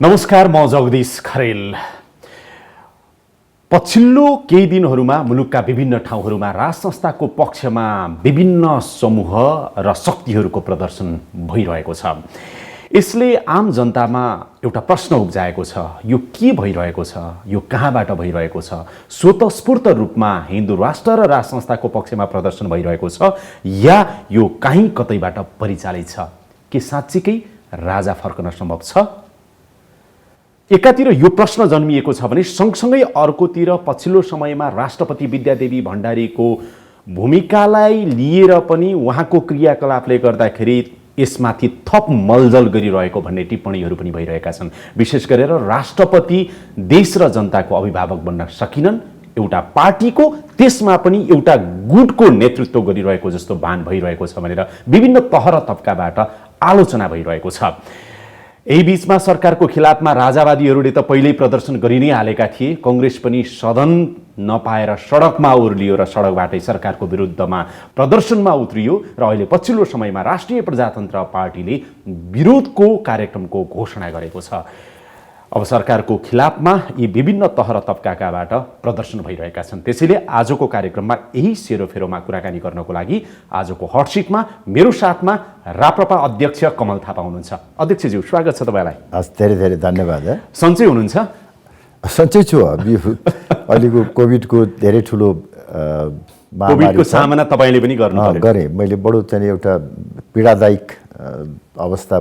नमस्कार, म जगदीश खरेल। पछिल्लो केही दिनहरूमा मुलुकका विभिन्न ठाउँहरूमा राज संस्थाको पक्षमा विभिन्न समूह र शक्तिहरूको प्रदर्शन भइरहेको छ। यसले आम जनतामा एउटा प्रश्न उब्जाएको छ, यो के भइरहेको छ, यो कहाँबाट भइरहेको छ? स्वतस्फूर्त रूपमा हिन्दू राष्ट्र र राज संस्थाको पक्षमा प्रदर्शन भइरहेको छ या यो कहीँ कतैबाट परिचालित छ? के साँच्चीकै राजा फर्कन सम्भव छ? एकातिर यो प्रश्न जन्मिएको छ भने सँगसँगै अर्कोतिर पछिल्लो समयमा राष्ट्रपति विद्यादेवी भण्डारीको भूमिकालाई लिएर पनि उहाँको क्रियाकलापले गर्दाखेरि यसमाथि थप मलजल गरिरहेको भन्ने टिप्पणीहरू पनि भइरहेका छन्। विशेष गरेर राष्ट्रपति देश र जनताको अभिभावक बन्न सकिनन्, एउटा पार्टीको त्यसमा पनि एउटा गुटको नेतृत्व गरिरहेको जस्तो भान भइरहेको छ भनेर विभिन्न तह र तबकाबाट आलोचना भइरहेको छ। यही बीचमा सरकारको खिलाफमा राजावादीहरूले त पहिल्यै प्रदर्शन गरि नै हालेका थिए। कांग्रेस पनि सदन नपाएर सडकमा ओर्लियो र सडकबाटै सरकारको विरुद्धमा प्रदर्शनमा उत्रियो र अहिले पछिल्लो समयमा राष्ट्रिय प्रजातन्त्र पार्टीले विरोधको कार्यक्रमको घोषणा गरेको छ। अब सरकारको खिलाफमा यी विभिन्न तह र तबकाबाट प्रदर्शन भइरहेका छन्। त्यसैले आजको कार्यक्रममा यही सेरोफेरोमा कुराकानी गर्नको लागि आजको हटसिटमा मेरो साथमा राप्रपा अध्यक्ष कमल थापा हुनुहुन्छ। अध्यक्षज्यू, स्वागत छ तपाईँलाई। हस्, धेरै धेरै धन्यवाद। सन्चै हुनुहुन्छ? सन्चै छु। अहिलेको कोभिडको धेरै ठुलो कोभिडको सामना तपाईँले पनि गर्नु पर्यो। गरेँ। मैले बडो चाहिँ एउटा पीडादायक अवस्था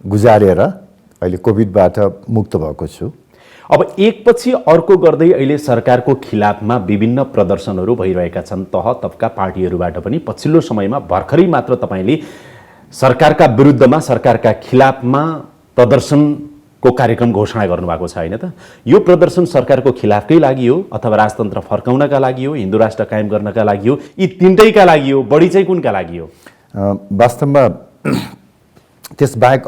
गुजारेर अहिले कोभिडबाट मुक्त भएको छु। अब एकपछि अर्को गर्दै अहिले सरकारको खिलाफमा विभिन्न प्रदर्शनहरू भइरहेका छन् तह तबका पार्टीहरूबाट पनि। पछिल्लो समयमा भर्खरै मात्र तपाईँले सरकारका विरुद्धमा सरकारका खिलाफमा प्रदर्शनको कार्यक्रम घोषणा गर्नुभएको छ, होइन त? यो प्रदर्शन सरकारको खिलाफकै लागि हो अथवा राजतन्त्र फर्काउनका लागि हो, हिन्दू राष्ट्र कायम गर्नका लागि हो, यी तीनटैका लागि हो? बढी चाहिँ कुनका लागि हो? वास्तवमा त्यसबाहेक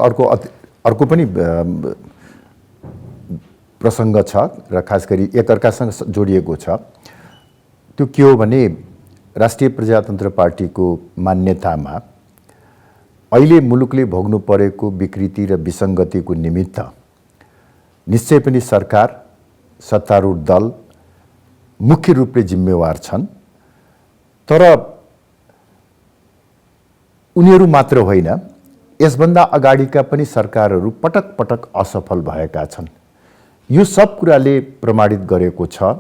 अर्को पनि प्रसङ्ग छ र खास गरी एकअर्कासँग जोडिएको छ। त्यो के हो भने राष्ट्रिय प्रजातन्त्र पार्टीको मान्यतामा अहिले मुलुकले भोग्नु परेको विकृति र विसङ्गतिको निमित्त निश्चय पनि सरकार, सत्तारूढ दल मुख्य रूपले जिम्मेवार छन्। तर उनीहरू मात्र होइन, यसभन्दा अगाडिका पनि सरकारहरू पटक पटक असफल भएका छन्। यो सब कुराले प्रमाणित गरेको छ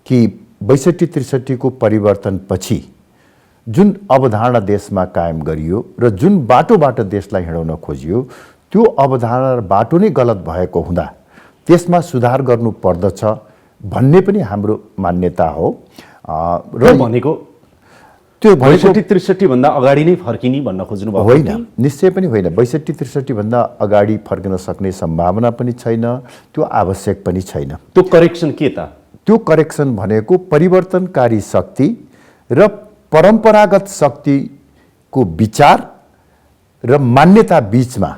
कि ६२-६३ को परिवर्तनपछि जुन अवधारणा देशमा कायम गरियो र जुन बाटोबाट देशलाई हिँडाउन खोजियो, त्यो अवधारणा र बाटो नै गलत भएको हुँदा त्यसमा सुधार गर्नु पर्दछ भन्ने पनि हाम्रो मान्यता हो। र भनेको त्यो ६२-६३ भन्दा अगाडि नै फर्किने भन्न खोज्नु भएको होइन? निश्चय पनि होइन। ६२-६३ भन्दा अगाडि फर्किन सक्ने सम्भावना पनि छैन, त्यो आवश्यक पनि छैन। त्यो करेक्सन के त? त्यो करेक्सन भनेको परिवर्तनकारी शक्ति र परम्परागत शक्तिको विचार र मान्यता बीचमा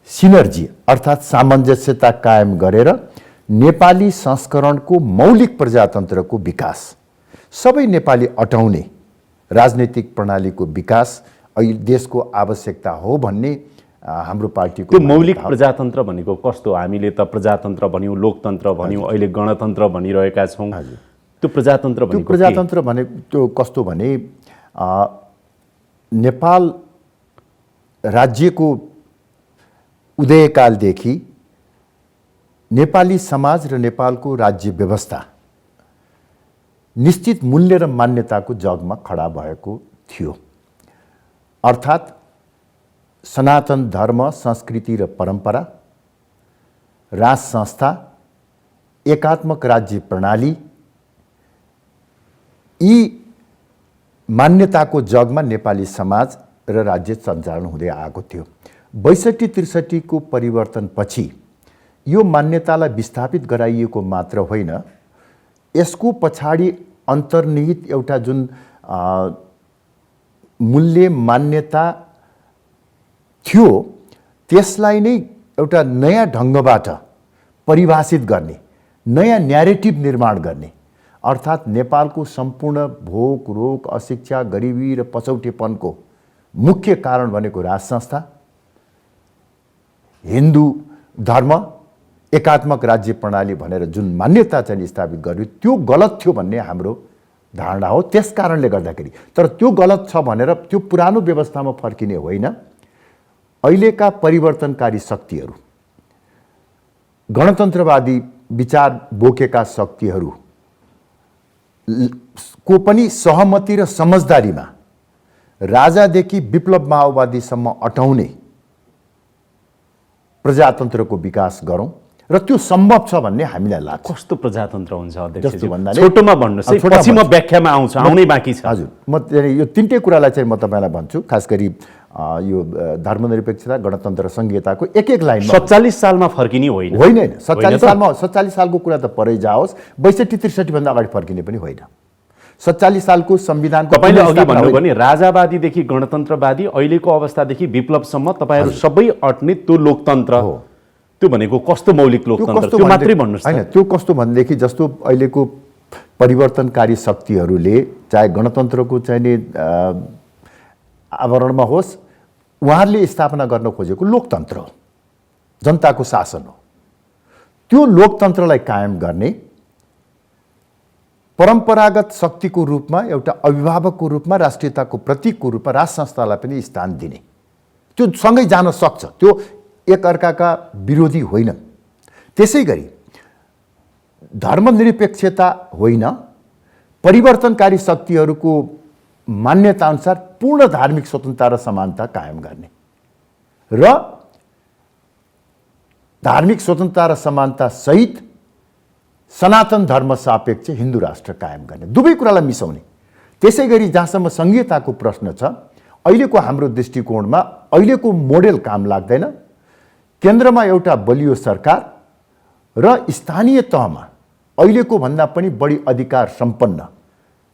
सिनर्जी अर्थात् सामञ्जस्यता कायम गरेर नेपाली संस्करणको मौलिक प्रजातन्त्रको विकास, सबै नेपाली अटाउने राजनीतिक प्रणालीको विकास अहिले देशको आवश्यकता हो भन्ने हाम्रो पार्टीको। त्यो मौलिक प्रजातन्त्र भनेको कस्तो? हामीले त प्रजातन्त्र भन्यौँ, लोकतन्त्र भन्यौँ, अहिले गणतन्त्र भनिरहेका छौँ। त्यो प्रजातन्त्र भनेको त्यो कस्तो भने नेपाल राज्यको उदयकालदेखि नेपाली समाज र नेपालको राज्य व्यवस्था निश्चित मूल्य र मान्यताको जगमा खडा भएको थियो। अर्थात् सनातन धर्म, संस्कृति र परम्परा, राज संस्था, एकात्मक राज्य प्रणाली, यी मान्यताको जगमा नेपाली समाज र राज्य सञ्चालन हुँदै आएको थियो। ६२-६३ को परिवर्तनपछि यो मान्यतालाई विस्थापित गराइएको मात्र होइन, यसको पछाडि अन्तर्निहित एउटा जुन मूल्य मान्यता थियो त्यसलाई नै एउटा नयाँ ढङ्गबाट परिभाषित गर्ने, नयाँ न्यारेटिभ निर्माण गर्ने, अर्थात् नेपालको सम्पूर्ण भोक, रोग, अशिक्षा, गरिबी र पछौटेपनको मुख्य कारण भनेको राज संस्था, हिन्दू धर्म एकात्मक राज्य प्रणाली भनेर जुन मान्यता चाहिँ स्थापित गर्यो त्यो गलत थियो भन्ने हाम्रो धारणा हो। त्यस कारणले गर्दाखेरि तर त्यो गलत छ भनेर त्यो पुरानो व्यवस्थामा फर्किने होइन। अहिलेका परिवर्तनकारी शक्तिहरू, गणतन्त्रवादी विचार बोकेका शक्तिहरू को पनि सहमति र समझदारीमा राजादेखि विप्लव माओवादीसम्म अटाउने प्रजातन्त्रको विकास गरौँ र त्यो सम्भव छ भन्ने हामीलाई लाग्छ। कस्तो प्रजातन्त्र हुन्छ अध्यक्ष? जस्तो भन्नाले छोटोमा भन्नुहोस् है, छोटोमा पछि म भन्छु। व्याख्यामा आउँछु, आउनै बाँकी छ। हजुर, म यो तीनटै कुरालाई चाहिँ म तपाईँलाई भन्छु। खास गरी यो धर्मनिरपेक्षता, गणतन्त्र र संघीयताको एक एक लाइनमा 47 सालमा फर्किने होइन। होइन 47 सालको कुरा त परै जाओस्, 62-63 भन्दा अगाडि फर्किने पनि होइन। 47 सालको संविधानको तपाईँले अघि भन्नुभयो नि राजावादीदेखि गणतन्त्रवादी अहिलेको अवस्थादेखि विप्लवसम्म तपाईँहरू सबै अट्ने त्यो लोकतन्त्र हो। त्यो भनेको कस्तो मौलिक लोकतन्त्र त्यो मात्रै भन्नुहोस्। हैन, त्यो कस्तो भनेदेखि जस्तो अहिलेको परिवर्तनकारी शक्तिहरूले चाहे गणतन्त्रको चाहिँ नि आवरणमा होस्, उहाँहरूले स्थापना गर्न खोजेको लोकतन्त्र हो, जनताको शासन हो। त्यो लोकतन्त्रलाई कायम गर्ने, परम्परागत शक्तिको रूपमा एउटा अभिभावकको रूपमा, राष्ट्रियताको प्रतीकको रूपमा राज संस्थालाई पनि स्थान दिने, त्यो सँगै जान सक्छ। त्यो एकअर्काका विरोधी होइनन्। त्यसै गरी धर्मनिरपेक्षता होइन, परिवर्तनकारी शक्तिहरूको मान्यताअनुसार पूर्ण धार्मिक स्वतन्त्रता र समानता कायम गर्ने र धार्मिक स्वतन्त्रता र समानता सहित सनातन धर्म सापेक्ष हिन्दू राष्ट्र कायम गर्ने, दुवै कुरालाई मिसाउने। त्यसै गरी जहाँसम्म संघीयताको प्रश्न छ, अहिलेको हाम्रो दृष्टिकोणमा अहिलेको मोडेल काम लाग्दैन। केन्द्रमा एउटा बलियो सरकार र स्थानीय तहमा अहिलेको भन्दा पनि बढी अधिकार सम्पन्न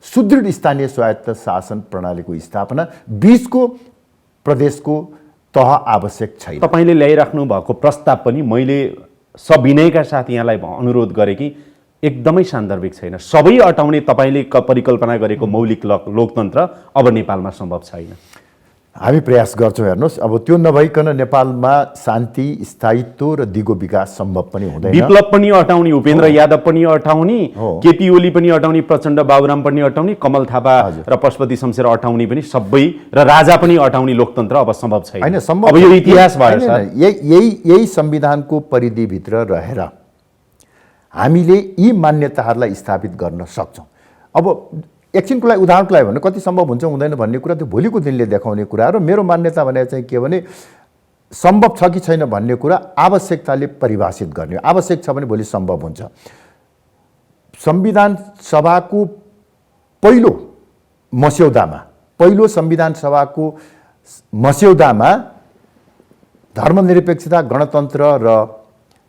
सुदृढ स्थानीय स्वायत्त शासन प्रणालीको स्थापना, बीचको प्रदेशको तह आवश्यक छैन। तपाईँले ल्याइराख्नु भएको प्रस्ताव पनि मैले सविनयका साथ यहाँलाई अनुरोध गरेँ कि एकदमै सान्दर्भिक छैन। सबै अटाउने तपाईँले परिकल्पना गरेको मौलिक लोकतन्त्र अब नेपालमा सम्भव छैन। हामी प्रयास गर्छौँ। हेर्नुहोस्, अब त्यो नभइकन नेपालमा शान्ति, स्थायित्व र दिगो विकास सम्भव पनि हुँदैन। विप्लव पनि अटाउने, उपेन्द्र यादव पनि अटाउने, केपी ओली पनि अटाउने, प्रचण्ड बाबुराम पनि अटाउने, कमल थापा र पशुपति शमशेर अटाउने पनि सबै, र राजा पनि अटाउने लोकतन्त्र अब सम्भव छैन। हैन, सम्भव अब यो इतिहास भयो सर। यही संविधानको परिधिभित्र रहेर हामीले यी मान्यताहरूलाई स्थापित गर्न सक्छौँ। अब एकछिनको लागि उदाहरणको लागि भने कति सम्भव हुन्छ हुँदैन भन्ने कुरा त्यो भोलिको दिनले देखाउने कुरा र मेरो मान्यता भने चाहिँ के भने सम्भव छ कि छैन भन्ने कुरा आवश्यकताले परिभाषित गर्ने। आवश्यक छ भने भोलि सम्भव हुन्छ। संविधान सभाको पहिलो संविधान सभाको मस्यौदामा धर्मनिरपेक्षता, गणतन्त्र र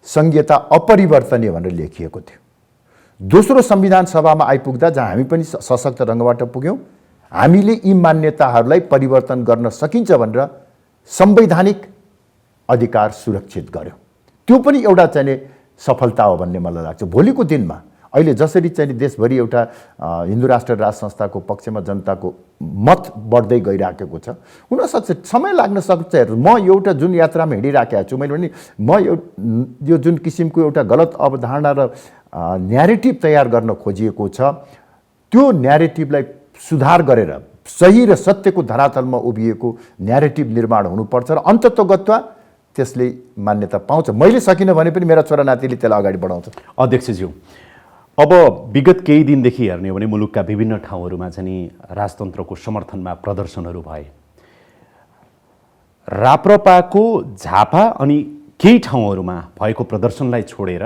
संघीयता अपरिवर्तनीय भनेर लेखिएको थियो। दोस्रो संविधान सभामा आइपुग्दा जहाँ हामी पनि सशक्त ढङ्गबाट पुग्यौँ, हामीले यी मान्यताहरूलाई परिवर्तन गर्न सकिन्छ भनेर संवैधानिक अधिकार सुरक्षित गर्यौँ। त्यो पनि एउटा चाहिँ सफलता हो भन्ने मलाई लाग्छ। भोलिको दिनमा अहिले जसरी चाहिँ देशभरि एउटा हिन्दू राष्ट्र राज संस्थाको पक्षमा जनताको मत बढ्दै गइराखेको छ, हुनसक्छ समय लाग्न सक्छ। म एउटा जुन यात्रामा हिँडिराखेको छु, मैले भने म यो जुन किसिमको एउटा गलत अवधारणा र न्यारेटिभ तयार गर्न खोजिएको छ, त्यो न्यारेटिभलाई सुधार गरेर सही र सत्यको धरातलमा उभिएको न्यारेटिभ निर्माण हुनुपर्छ र अन्ततोगत्वा त्यसले मान्यता पाउँछ। मैले सकिनँ भने पनि मेरा छोरा नातिले त्यसलाई अगाडि बढाउँछ। अध्यक्षज्यू, अब विगत केही दिनदेखि हेर्ने हो भने मुलुकका विभिन्न ठाउँहरूमा चाहिँ राजतन्त्रको समर्थनमा प्रदर्शनहरू भए। राप्रपाको झापा अनि केही ठाउँहरूमा भएको प्रदर्शनलाई छोडेर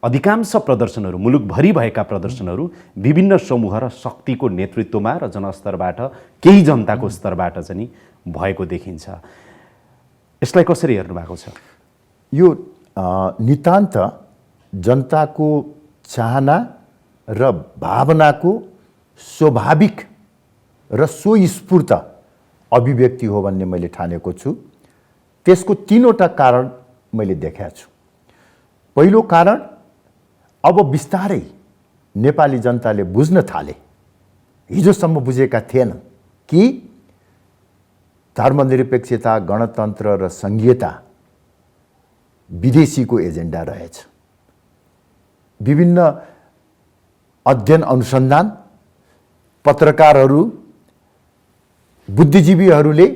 अधिकांश प्रदर्शनहरू, मुलुकभरि भएका प्रदर्शनहरू विभिन्न समूह र शक्तिको नेतृत्वमा र जनस्तरबाट, केही जनताको स्तरबाट चाहिँ भएको देखिन्छ। यसलाई कसरी हेर्नु भएको छ? यो नितान्त जनताको चाहना र भावनाको स्वाभाविक र स्वस्फूर्त अभिव्यक्ति हो भन्ने मैले ठानेको छु। त्यसको तीनवटा कारण मैले देखाएको छु। पहिलो कारण, अब बिस्तारै नेपाली जनताले बुझ्न थाले, हिजोसम्म बुझेका थिएनन् कि धर्मनिरपेक्षता, गणतन्त्र र संघीयता विदेशीको एजेन्डा रहेछ। विभिन्न अध्ययन अनुसन्धान, पत्रकारहरू, बुद्धिजीवीहरूले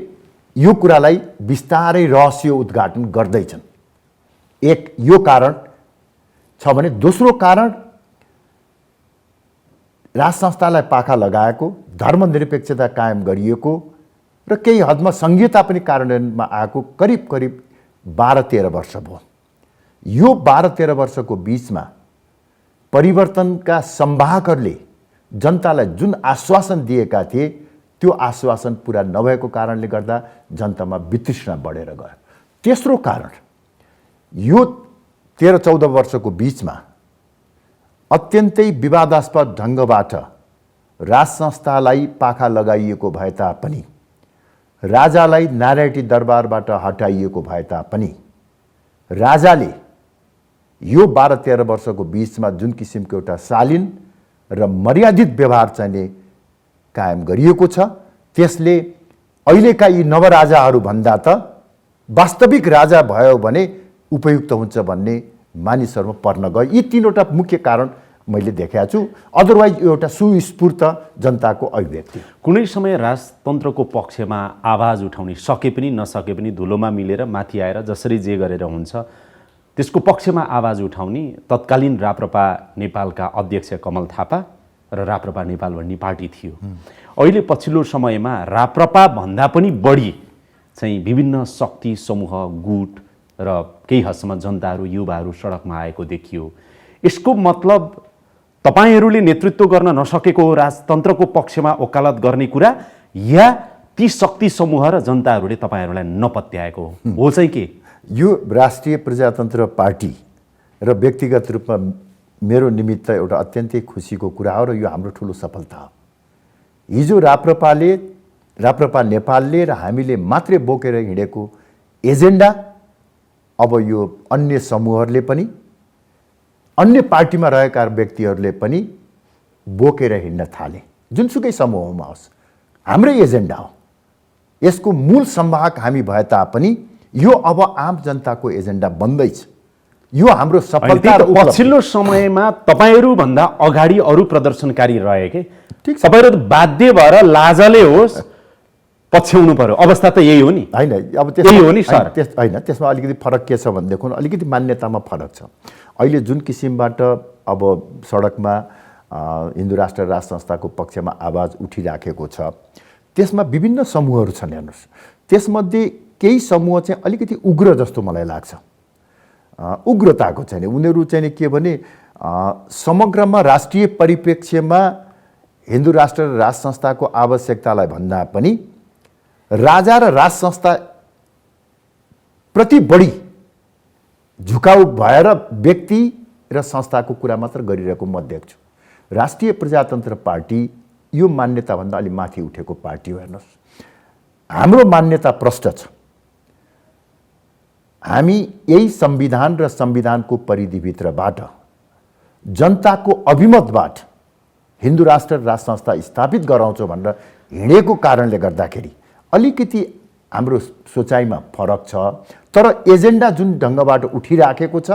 यो कुरालाई बिस्तारै रहस्य उद्घाटन गर्दैछन्। एक यो कारण छ भने दोस्रो कारण राज संस्थालाई पाखा लगाएको, धर्मनिरपेक्षता कायम गरिएको र केही हदमा संघीयता पनि कार्यान्वयनमा आएको करिब करिब 12-13 वर्ष भयो। यो 12-13 वर्षको बीचमा परिवर्तनका संवाहकहरूले जनतालाई जुन आश्वासन दिएका थिए त्यो आश्वासन पूरा नभएको कारणले गर्दा जनतामा वितृष्णा बढेर गयो। तेस्रो कारण यो 13-14 वर्षको बीचमा अत्यन्तै विवादास्पद ढङ्गबाट राज संस्थालाई पाखा लगाइएको भए तापनि, राजालाई नारायणी दरबारबाट हटाइएको भए तापनि, राजाले यो 12-13 वर्षको बीचमा जुन किसिमको एउटा शालीन र मर्यादित व्यवहार चाहिँ कायम गरिएको छ, त्यसले अहिलेका यी नवराजाहरू भन्दा त वास्तविक राजा भयो भने उपयुक्त हुन्छ भन्ने मानिसहरूमा पर्न गयो। यी तीनवटा मुख्य कारण मैले देखेको छु। अदरवाइज यो एउटा सुस्फूर्त जनताको अभिव्यक्ति। कुनै समय राजतन्त्रको पक्षमा आवाज उठाउने, सके पनि नसके पनि धुलोमा मिलेर माथि आएर जसरी जे गरेर हुन्छ त्यसको पक्षमा आवाज उठाउने तत्कालीन राप्रपा नेपालका अध्यक्ष कमल थापा र राप्रपा नेपाल भन्ने पार्टी थियो। अहिले पछिल्लो समयमा राप्रपा भन्दा पनि बढी चाहिँ विभिन्न शक्ति समूह, गुट र केही हदसम्म जनताहरू, युवाहरू सडकमा आएको देखियो। यसको मतलब तपाईहरूले नेतृत्व गर्न नसकेको राजतन्त्रको पक्षमा वकालत गर्ने कुरा, या ती शक्ति समूह र जनताहरूले तपाईहरूलाई नपत्याएको हो चाहिँ के? यो राष्ट्रिय प्रजातन्त्र पार्टी र व्यक्तिगत रूपमा मेरो निमित्त एउटा अत्यन्तै खुसीको कुरा हो र यो हाम्रो ठुलो सफलता हो। हिजो राप्रपा नेपालले र हामीले मात्रै बोकेर हिँडेको एजेन्डा अब यो अन्य समूहहरूले पनि, अन्य पार्टीमा रहेका व्यक्तिहरूले पनि बोकेर हिँड्न थाले। जुनसुकै समूहमा होस्, हाम्रै एजेन्डा हो। यसको मूल संवाहक हामी भए तापनि यो अब आम जनताको एजेन्डा बन्दैछ। यो हाम्रो सफलता र पछिल्लो समयमा तपाईहरू भन्दा अगाडि अरू प्रदर्शनकारी रहे के? ठीक छ, तपाईहरू बाध्य भएर लाजले होस् पछ्याउनु पर्यो, अवस्था त यही हो नि? हैन, अब त्यही हो नि सर। हैन, त्यसमा अलिकति फरक के छ भनेदेखि अलिकति मान्यतामा फरक छ। अहिले जुन किसिमबाट अब सडकमा हिन्दू राष्ट्र राज संस्थाको पक्षमा आवाज उठिराखेको छ, त्यसमा विभिन्न समूहहरू छन्। हेर्नुहोस्, त्यसमध्ये केही समूह चाहिँ अलिकति उग्र जस्तो मलाई लाग्छ। उग्रताको चाहिँ उनीहरू चाहिँ के भने समग्रमा राष्ट्रिय परिप्रेक्ष्यमा हिन्दू राष्ट्र र राज संस्थाको आवश्यकतालाई भन्दा पनि राजा र राज संस्था प्रति बढी झुकाउ भएर व्यक्ति र संस्थाको कुरा मात्र गरिरहेको म देख्छु। राष्ट्रिय प्रजातन्त्र पार्टी यो मान्यताभन्दा अलि माथि उठेको पार्टी हो। हेर्नुहोस्, हाम्रो मान्यता प्रष्ट छ। हामी यही संविधान र संविधानको परिधिभित्रबाट जनताको अभिमतबाट हिन्दू राष्ट्र र राज संस्था स्थापित गराउँछौँ भनेर हिँडेको कारणले गर्दाखेरि अलिकति हाम्रो सोचाइमा फरक छ। तर एजेन्डा जुन ढङ्गबाट उठिराखेको छ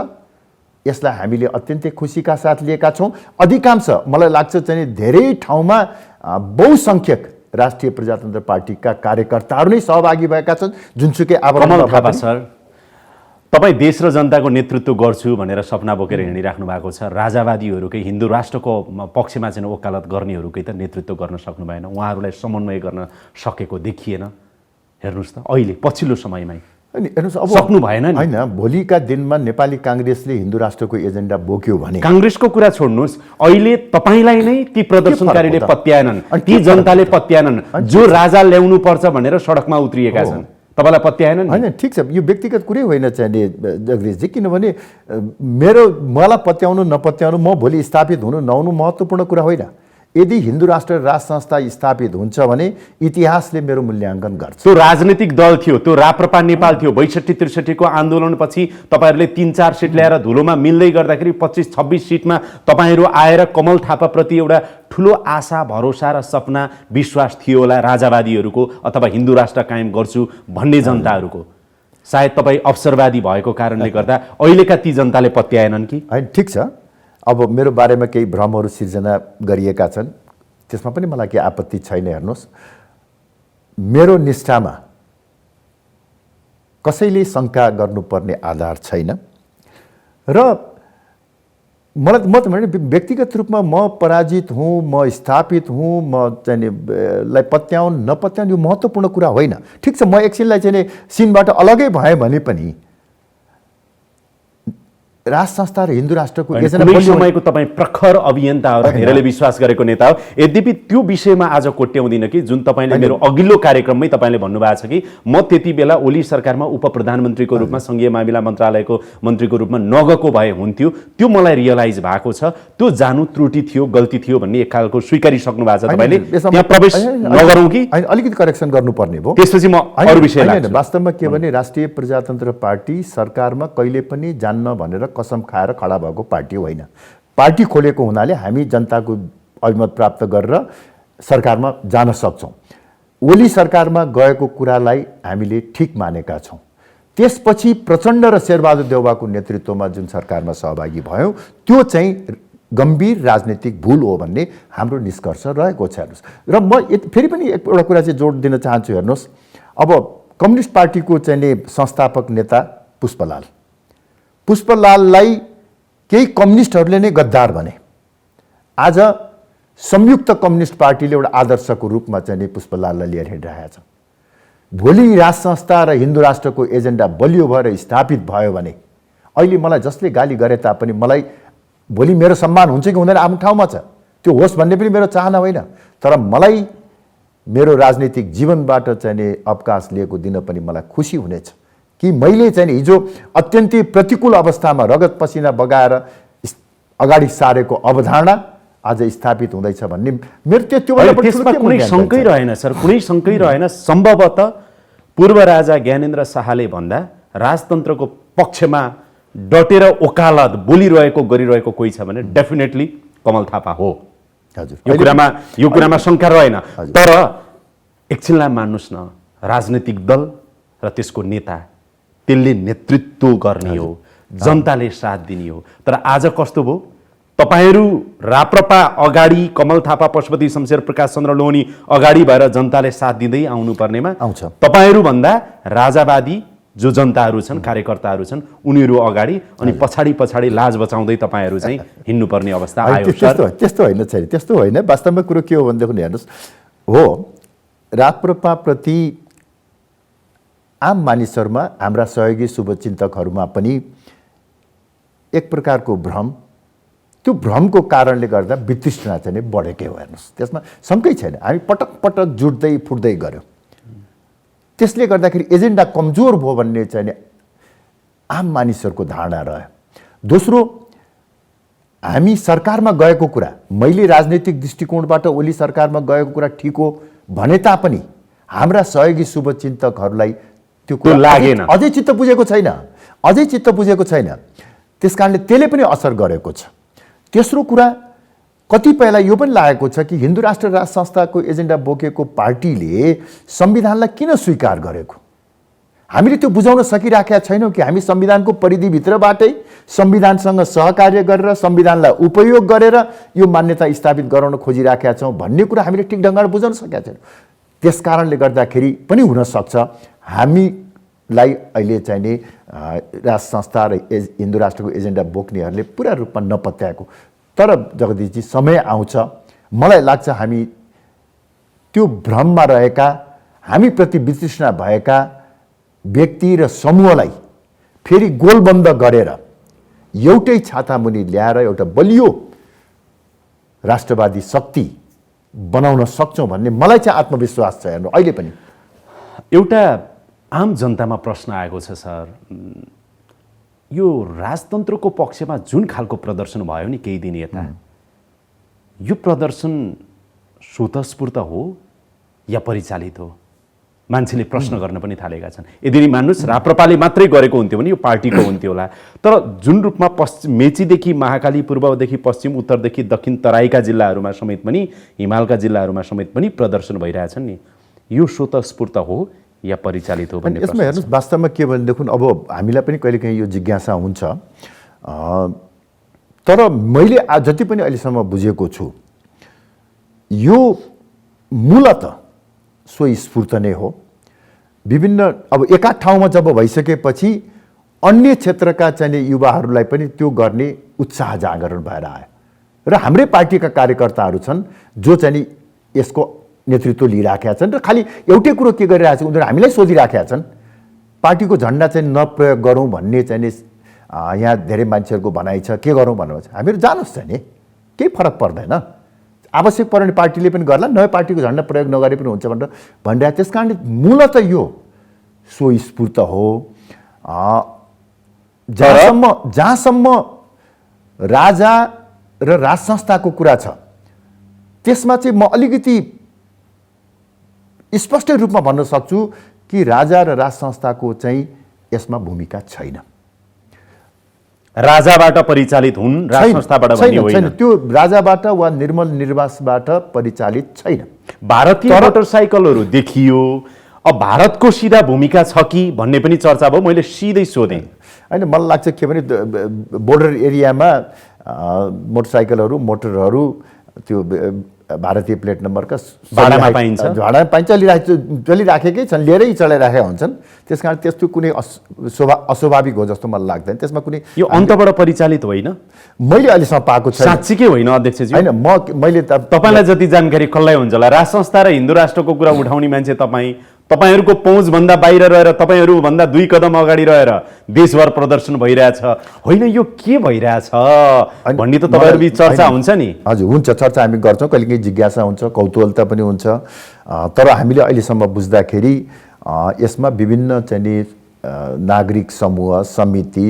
यसलाई हामीले अत्यन्तै खुसीका साथ लिएका छौँ। अधिकांश मलाई लाग्छ चाहिँ धेरै ठाउँमा बहुसङ्ख्यक राष्ट्रिय प्रजातन्त्र पार्टीका कार्यकर्ताहरू नै सहभागी भएका छन्। जुनसुकै कमल थापा सर, तपाईँ देश र जनताको नेतृत्व गर्छु भनेर सपना बोकेर हिँडिराख्नु भएको छ। राजावादीहरूकै, हिन्दू राष्ट्रको पक्षमा चाहिँ वकालत गर्नेहरूकै त नेतृत्व गर्न सक्नु भएन, उहाँहरूलाई समन्वय गर्न सकेको देखिएन। हेर्नुहोस् त अहिले पछिल्लो समयमै हेर्नुहोस्, अब सक्नु भएन नि। हैन, भोलिका दिनमा नेपाली काङ्ग्रेसले हिन्दू राष्ट्रको एजेन्डा बोक्यो भने, काङ्ग्रेसको कुरा छोड्नुहोस्, अहिले तपाईँलाई नै ती प्रदर्शनकारीले पत्याएनन्, ती जनताले पत्याएनन्, जो राजा ल्याउनु पर्छ भनेर सडकमा उत्रिएका छन्, तपाईँलाई पत्याएनन्? हैन, ठिक छ, यो व्यक्तिगत कुरै होइन चाहिँ जगदीशजी। किनभने मलाई पत्याउनु नपत्याउनु, म भोलि स्थापित हुनु नहुनु महत्त्वपूर्ण कुरा होइन। यदि हिन्दू राष्ट्र राज संस्था स्थापित हुन्छ भने इतिहासले मेरो मूल्याङ्कन गर्छ। त्यो राजनीतिक दल थियो, त्यो राप्रपा नेपाल थियो। 62-63 को आन्दोलनपछि तपाईँहरूले 3-4 सिट ल्याएर धुलोमा मिल्दै गर्दाखेरि 25-26 सिटमा तपाईँहरू आएर कमल थापाप्रति एउटा ठुलो आशा, भरोसा र सपना, विश्वास थियो होला राजावादीहरूको, अथवा हिन्दू राष्ट्र कायम गर्छु भन्ने जनताहरूको। सायद तपाईँ अवसरवादी भएको कारणले गर्दा अहिलेका ती जनताले पत्याएनन् कि? होइन, ठिक छ। अब मेरो बारेमा केही भ्रमहरू सिर्जना गरिएका छन्, त्यसमा पनि मलाई केही आपत्ति छैन। हेर्नुहोस्, मेरो निष्ठामा कसैले शङ्का गर्नुपर्ने आधार छैन र मलाई म त भने व्यक्तिगत रूपमा म पराजित हुँ, म स्थापित हुँ, म चाहिँ लाई पत्याउन नपत्याउन यो महत्त्वपूर्ण कुरा होइन। ठिक छ, म एकछिनलाई चाहिँ सिनबाट अलगै भएँ भने पनि राष्ट्र संस्था र हिन्दू राष्ट्रको एजेन्डा कुनै समयको तपाईँ प्रखर अभियन्ता हो र धेरैले विश्वास गरेको नेता हो। यद्यपि त्यो विषयमा आज कोट्याउँदिन कि जुन तपाईँले मेरो अघिल्लो कार्यक्रममै तपाईँले भन्नुभएको छ कि म त्यति बेला ओली सरकारमा उप प्रधानमन्त्रीको रूपमा सङ्घीय मामिला मन्त्रालयको मन्त्रीको रूपमा नगएको भए हुन्थ्यो, त्यो मलाई रियलाइज भएको छ। त्यो जानु त्रुटि थियो, गल्ती थियो भन्ने एक खालको स्वीकारिसक्नु भएको छ तपाईँले। त्यहाँ प्रवेश नगरौँ कि अलिकति करेक्सन गर्नुपर्ने भयो। त्यसपछि म अरू विषय लाग्छु। वास्तवमा के भने राष्ट्रिय प्रजातन्त्र पार्टी सरकारमा कहिले पनि जान्न भनेर कसम खाएर खडा भएको पार्टी होइन। पार्टी खोलेको हुनाले हामी जनताको अभिमत प्राप्त गरेर सरकारमा जान सक्छौँ। ओली सरकारमा गएको कुरालाई हामीले ठिक मानेका छौँ। त्यसपछि प्रचण्ड र शेरबहादुर देउवाको नेतृत्वमा जुन सरकारमा सहभागी भयौँ त्यो चाहिँ गम्भीर राजनीतिक भूल हो भन्ने हाम्रो निष्कर्ष रहेको छ। हेर्नुहोस्, र म फेरि पनि एउटा कुरा चाहिँ जोड दिन चाहन्छु। हेर्नुहोस्, अब कम्युनिस्ट पार्टीको चाहिँ संस्थापक नेता पुष्पलाललाई केही कम्युनिस्टहरूले नै गद्दार भने। आज संयुक्त कम्युनिस्ट पार्टीले एउटा आदर्शको रूपमा चाहिँ पुष्पलाललाई लिएर हिँडिरहेको छ। भोलि राष्ट्र संस्था र हिन्दू राष्ट्रको एजेन्डा बलियो भएर स्थापित भयो भने अहिले मलाई जसले गाली गरे तापनि मलाई भोलि मेरो सम्मान हुन्छ कि हुँदैन आफ्नो ठाउँमा छ, त्यो होस् भन्ने पनि मेरो चाहना होइन। तर मलाई मेरो राजनीतिक जीवनबाट चाहिँ अवकाश लिएको दिन पनि मलाई खुसी हुनेछ कि मैले चाहिँ हिजो अत्यन्तै प्रतिकूल अवस्थामा रगत पसिना बगाएर अगाडि सारेको अवधारणा आज स्थापित हुँदैछ भन्ने मेरो त्यसमा कुनै शङ्कै रहेन सर, कुनै शङ्कै रहेन। सम्भवतः पूर्व राजा ज्ञानेन्द्र शाहले भन्दा राजतन्त्रको पक्षमा डटेर ओकालत बोलिरहेको गरिरहेको कोही छ भने डेफिनेटली कमल थापा हो। हजुर, यो कुरामा शङ्का रहेन। तर एकछिनलाई मान्नुहोस् न, राजनीतिक दल र त्यसको नेता त्यसले नेतृत्व गर्ने हो, जनताले साथ दिने हो। तर आज कस्तो भयो, तपाईहरू राप्रपा अगाडि, कमल थापा, पशुपति शमशेर प्रकाश चन्द्र लोहनी अगाडि भएर जनताले साथ दिँदै आउनुपर्नेमा आउँछ। तपाईहरू भन्दा राजावादी जो जनताहरू छन्, कार्यकर्ताहरू छन्, उनीहरू अगाडि अनि पछाडि लाज बचाउँदै तपाईहरू चाहिँ हिँड्नुपर्ने अवस्था आयो। त्यस्तो होइन, छैन त्यस्तो होइन। वास्तवमा कुरो के हो भनेदेखि हेर्नुहोस्, हो राप्रपा प्रति आम मानिसहरूमा, हाम्रा सहयोगी शुभचिन्तकहरूमा पनि एक प्रकारको भ्रम, त्यो भ्रमको कारणले गर्दा वितृष्णा चाहिँ बढेकै हो। हेर्नुहोस्, त्यसमा शङ्कै छैन। हामी पटक पटक जुट्दै फुट्दै गऱ्यौँ, त्यसले गर्दाखेरि एजेन्डा कमजोर भयो भन्ने चाहिँ आम मानिसहरूको धारणा रह्यो। दोस्रो, हामी सरकारमा गएको कुरा, मैले राजनीतिक दृष्टिकोणबाट ओली सरकारमा गएको कुरा ठिक हो भने तापनि हाम्रा सहयोगी शुभचिन्तकहरूलाई त्यो कुरा लागेन, अझै चित्त बुझेको छैन। त्यसकारणले त्यसले पनि असर गरेको छ। तेस्रो कुरा, कतिपयलाई यो पनि लागेको छ कि हिन्दू राष्ट्र राज संस्थाको एजेन्डा बोकेको पार्टीले संविधानलाई किन स्वीकार गरेको। हामीले त्यो बुझाउन सकिराखेका छैनौँ कि हामी संविधानको परिधिभित्रबाटै संविधानसँग सहकार्य गरेर संविधानलाई उपयोग गरेर यो मान्यता स्थापित गराउन खोजिराखेका छौँ भन्ने कुरा हामीले ठिक ढङ्गले बुझाउन सकेका छैनौँ। त्यस कारणले गर्दाखेरि पनि हुनसक्छ हामीलाई अहिले चाहिँ नि राष्ट्र संस्था र हिन्दू राष्ट्रको एजेन्डा बोक्नेहरूले पुरा रूपमा नपत्याएको। तर जगदीशजी, समय आउँछ, मलाई लाग्छ हामी त्यो भ्रममा रहेका, हामीप्रति वितृष्णा भएका व्यक्ति र समूहलाई फेरि गोलबन्द गरेर एउटै छातामुनि ल्याएर एउटा बलियो राष्ट्रवादी शक्ति बनाउन सक्छौँ भन्ने मलाई चाहिँ आत्मविश्वास छ। हेर्नु, अहिले पनि एउटा आम जनतामा प्रश्न आएको छ सर, यो राजतन्त्रको पक्षमा जुन खालको प्रदर्शन भयो नि केही दिन यता, यो प्रदर्शन स्वतस्फूर्त हो या परिचालित हो? मान्छेले प्रश्न गर्न पनि थालेका छन्। यदि मान्नुहोस् राप्रपाले मात्रै गरेको हुन्थ्यो भने यो पार्टीको हुन्थ्यो होला। तर जुन रूपमा मेचीदेखि महाकाली, पूर्वदेखि पश्चिम, उत्तरदेखि दक्षिण तराईका जिल्लाहरूमा समेत पनि, हिमालका जिल्लाहरूमा समेत पनि प्रदर्शन भइरहेछन् नि, यो स्वतस्फूर्त हो या परिचालित हो भन्ने यसमा हेर्नुहोस्, वास्तवमा के भनेदेखि अब हामीलाई पनि कहिलेकाहीँ यो जिज्ञासा हुन्छ। तर मैले जति पनि अहिलेसम्म बुझेको छु यो मूलत स्वस्फूर्त नै हो। विभिन्न अब एका ठाउँमा जब भइसकेपछि अन्य क्षेत्रका चाहिँ युवाहरूलाई पनि त्यो गर्ने उत्साह जागरण भएर आयो र हाम्रै पार्टीका कार्यकर्ताहरू छन् जो चाहिँ यसको नेतृत्व लिइराखेका छन् र खालि एउटै कुरो के गरिरहेका छन् उनीहरू हामीलाई सोधिराखेका छन् पार्टीको झन्डा चाहिँ नप्रयोग गरौँ भन्ने चाहिँ यहाँ धेरै मान्छेहरूको भनाइ छ, के गरौँ भन्नुहुन्छ। हामीहरू जानुहोस् चाहिँ नि, केही फरक पर्दैन, आवश्यक पर्ने पार्टीले पनि गर्ला, नयाँ पार्टीको झन्डा प्रयोग नगरे पनि हुन्छ भनेर भनिरहेको। त्यस कारणले मूलत यो स्वस्फूर्त हो। जहाँसम्म राजा र राज संस्थाको कुरा छ त्यसमा चाहिँ म अलिकति स्पष्ट रूपमा भन्न सक्छु कि राजा र राज संस्थाको चाहिँ यसमा भूमिका छैन। राजाबाट परिचालित हुन्, राज संस्थाबाट भन्ने होइन। त्यो राजाबाट वा निर्मल निर्वासबाट परिचालित छैन। भारतीय मोटरसाइकलहरू देखियो, अब भारतको सिधा भूमिका छ कि भन्ने पनि चर्चा भयो। मैले सिधै सोधेँ। होइन, मलाई लाग्छ के भने बोर्डर एरियामा मोटरसाइकलहरू मोटरहरू त्यो भारतीय प्लेट नम्बरका भाडामा पाइन्छ, चलिराखेकै छन्, लिएरै चलाइराखेका हुन्छन्। त्यस कारण त्यस्तो कुनै अस्वाभाविक हो जस्तो मलाई लाग्दैन। त्यसमा कुनै यो अन्तबाट परिचालित होइन, मैले अहिलेसम्म पाएको छैन। साँच्चीकै होइन अध्यक्षजी? होइन, मैले तपाईँलाई जति जानकारी कसलाई हुन्छ होला, राज संस्था र हिन्दू राष्ट्रको कुरा उठाउने मान्छे तपाईँहरूको पहुँचभन्दा बाहिर रहेर, तपाईँहरूभन्दा 2 कदम अगाडि रहेर देशभर प्रदर्शन भइरहेछ। होइन, यो के भइरहेछ भन्ने त तपाईँहरूबीच चर्चा हुन्छ नि? हजुर, हुन्छ, चर्चा हामी गर्छौँ, कहिलेकाहीँ जिज्ञासा हुन्छ, कौतूहलता पनि हुन्छ। तर हामीले अहिलेसम्म बुझ्दाखेरि यसमा विभिन्न चाहिँ नागरिक समूह समिति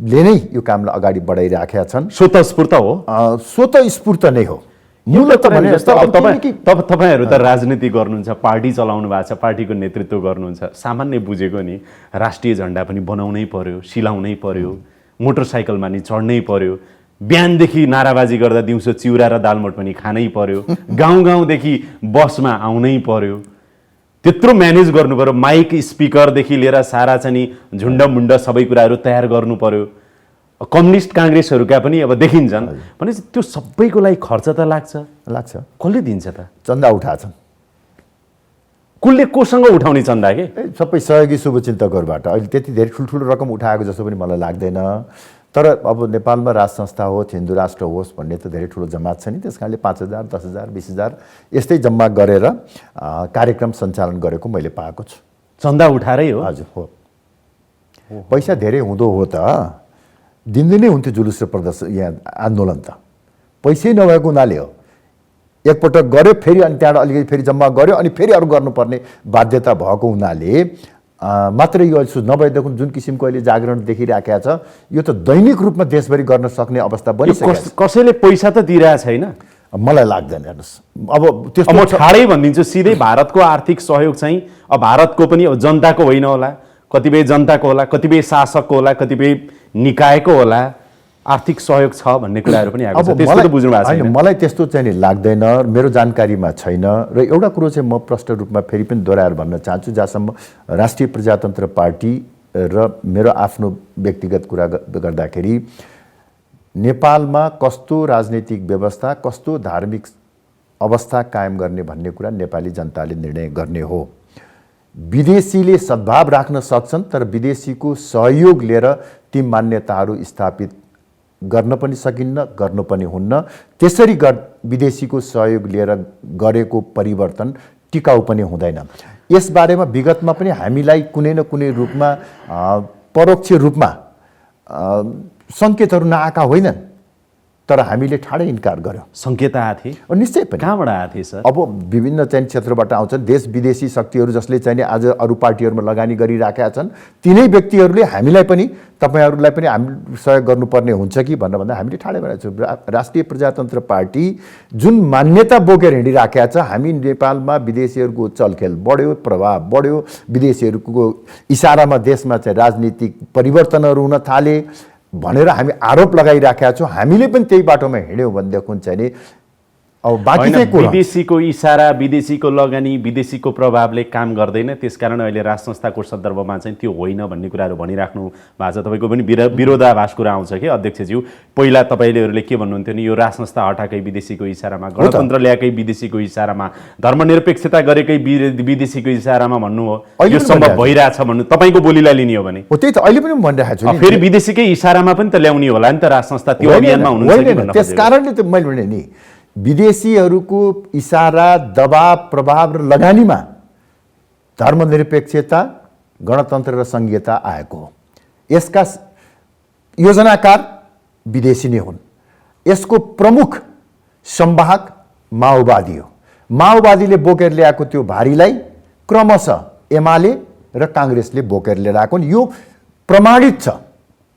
ले नै यो कामलाई अगाडि बढाइराखेका छन्। स्वतस्फूर्त हो, स्वतस्फूर्त नै हो। तपाईँहरू त राजनीति गर्नुहुन्छ, पार्टी चलाउनु भएको छ, पार्टीको नेतृत्व गर्नुहुन्छ, सामान्य बुझेको नि राष्ट्रिय झन्डा पनि बनाउनै पर्यो, सिलाउनै पर्यो, मोटरसाइकलमा नि चढ्नै पर्यो, बिहानदेखि नाराबाजी गर्दा दिउँसो चिउरा र दालमोट पनि खानै पर्यो, गाउँ गाउँदेखि बसमा आउनै पर्यो, त्यत्रो म्यानेज गर्नु पर्यो, माइक स्पिकरदेखि लिएर सारा चाहिँ झुन्डमुन्ड सबै कुराहरू तयार गर्नु पर्यो। कम्युनिस्ट काङ्ग्रेसहरूका पनि अब देखिन्छन् भनेपछि त्यो सबैको लागि खर्च त लाग्छ। कसले दिन्छ त? चन्दा उठाछन्। कसले कोसँग उठाउने चन्दा के? सबै सहयोगी शुभचिन्तकहरूबाट। अहिले त्यति धेरै ठुल्ठुलो रकम उठाएको जस्तो पनि मलाई लाग्दैन। तर अब नेपालमा राज संस्था होस्, हिन्दू राष्ट्र होस् भन्ने त धेरै ठुलो जमात छ नि। त्यस कारणले 5,000, 10,000, 20,000 यस्तै जम्मा गरेर कार्यक्रम सञ्चालन गरेको मैले पाएको छु। चन्दा उठाएरै हो? हजुर, हो। पैसा धेरै हुँदो हो त दिनदिनै हुन्थ्यो जुलुस र प्रदर्शन, यहाँ आन्दोलन त पैसै नभएको हुनाले हो। एकपटक गऱ्यो, फेरि अनि त्यहाँबाट अलिकति फेरि जम्मा गऱ्यो, अनि फेरि अरू गर्नुपर्ने बाध्यता भएको हुनाले मात्रै यो नभएदेखि जुन किसिमको अहिले जागरण देखिराखेको छ यो त दैनिक रूपमा देशभरि गर्न सक्ने अवस्था बनिसकेको छ। कसैले पैसा त दिइरहेको छैन? मलाई लाग्दैन। हेर्नुहोस्, अब त्यस्तो म ठाडै भनिदिन्छु सिधै, भारतको आर्थिक सहयोग चाहिँ अब भारतको पनि अब जनताको होइन होला, कतिपय जनताको होला, कतिपय शासकको होला, कतिपय निकायको होला, आर्थिक सहयोग छ भन्ने कुराहरू पनि आएको छ। त्यसको त बुझ्नु भएको छैन। मलाई त्यस्तो चाहिँ लाग्दैन, मेरो जानकारीमा छैन। र एउटा कुरो चाहिँ म प्रष्ट रूपमा फेरि पनि दोहोऱ्याएर भन्न चाहन्छु, जहाँसम्म राष्ट्रिय प्रजातन्त्र पार्टी र मेरो आफ्नो व्यक्तिगत कुरा गर्दाखेरि नेपालमा कस्तो राजनीतिक व्यवस्था, कस्तो धार्मिक अवस्था कायम गर्ने भन्ने कुरा नेपाली जनताले निर्णय गर्ने हो। विदेशीले सद्भाव राख्न सक्छन्, तर विदेशीको सहयोग लिएर ती मान्यताहरू स्थापित गर्न पनि सकिन्न, गर्नु पनि हुन्न। त्यसरी विदेशीको सहयोग लिएर गरेको परिवर्तन टिकाउ पनि हुँदैन। यसबारेमा विगतमा पनि हामीलाई कुनै न कुनै रूपमा परोक्ष रूपमा सङ्केतहरू नआएका होइनन्, तर हामीले ठाडै इन्कार गर्यौँ। सङ्केत आएको थिए? निश्चय पनि। कहाँबाट आएको थिए सर? अब विभिन्न चाहिँ क्षेत्रबाट आउँछन्, देश विदेशी शक्तिहरू जसले चाहिँ आज अरू पार्टीहरूमा लगानी गरिराखेका छन्, तिनै व्यक्तिहरूले हामीलाई पनि तपाईँहरूलाई पनि हामी सहयोग गर्नुपर्ने हुन्छ कि भनेर भन्दा हामीले ठाडै भनेको छौँ। राष्ट्रिय प्रजातन्त्र पार्टी जुन मान्यता बोकेर हिँडिराखेका छ, हामी नेपालमा विदेशीहरूको चलखेल बढ्यो, प्रभाव बढ्यो, विदेशीहरूको इसारामा देशमा चाहिँ राजनीतिक परिवर्तनहरू हुन थाले भनेर हामी आरोप लगाइराखेका छौँ। हामीले पनि त्यही बाटोमा हिँड्यौँ भनेदेखि चाहिँ नि अब बाँकी होइन, चाहिँ कुरा विदेशीको इसारा, विदेशीको लगानी, विदेशीको प्रभावले काम गर्दैन, त्यसकारण अहिले राज संस्थाको सन्दर्भमा चाहिँ त्यो होइन भन्ने कुराहरू भनिराख्नु भएको छ। तपाईँको पनि विरोधाभास कुरा आउँछ कि अध्यक्षज्यू, पहिला तपाईँलेहरूले के भन्नुहुन्थ्यो नि, यो राज संस्था हटाएकै विदेशीको इसारामा, गणतन्त्र ल्याएकै विदेशीको इसारामा, धर्मनिरपेक्षता गरेकै विदेशीको इसारामा भन्नु हो, यो सम्भव भइरहेछ भन्नु तपाईँको बोलीलाई लिने हो भने हो। त्यही त अहिले पनि भनिरहेको छु नि, फेरि विदेशीकै इसारामा पनि त ल्याउने होला नि त राज संस्था, त्यो अभियानमा हुनुहुन्छ कि भन्नु। त्यस कारणले त मैले भने नि विदेशीहरूको इसारा, दबाव, प्रभाव र लगानीमा धर्मनिरपेक्षता, गणतन्त्र र संघीयता आएको हो। यसका योजनाकार विदेशी नै हुन्। यसको प्रमुख संवाहक माओवादी हो। माओवादीले बोकेर ल्याएको त्यो भारीलाई क्रमशः एमाले र काङ्ग्रेसले बोकेर लिएर आएको, यो प्रमाणित छ।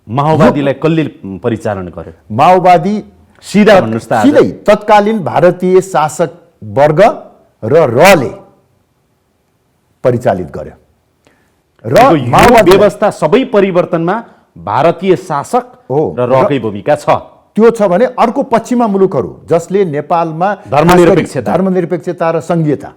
माओवादीलाई कसले परिचालन गर्यो? माओवादी सिधा भन्नुहोस् त आज। सिधै तत्कालीन भारतीय शासक वर्ग र रले परिचालित गर्यो र यो माओवादी व्यवस्था सबै परिवर्तनमा भारतीय शासक हो र रकै भूमिका छ। त्यो छ भने अर्को पश्चिमा मुलुकहरू जसले नेपालमा धर्मनिरपेक्षता र संघीयता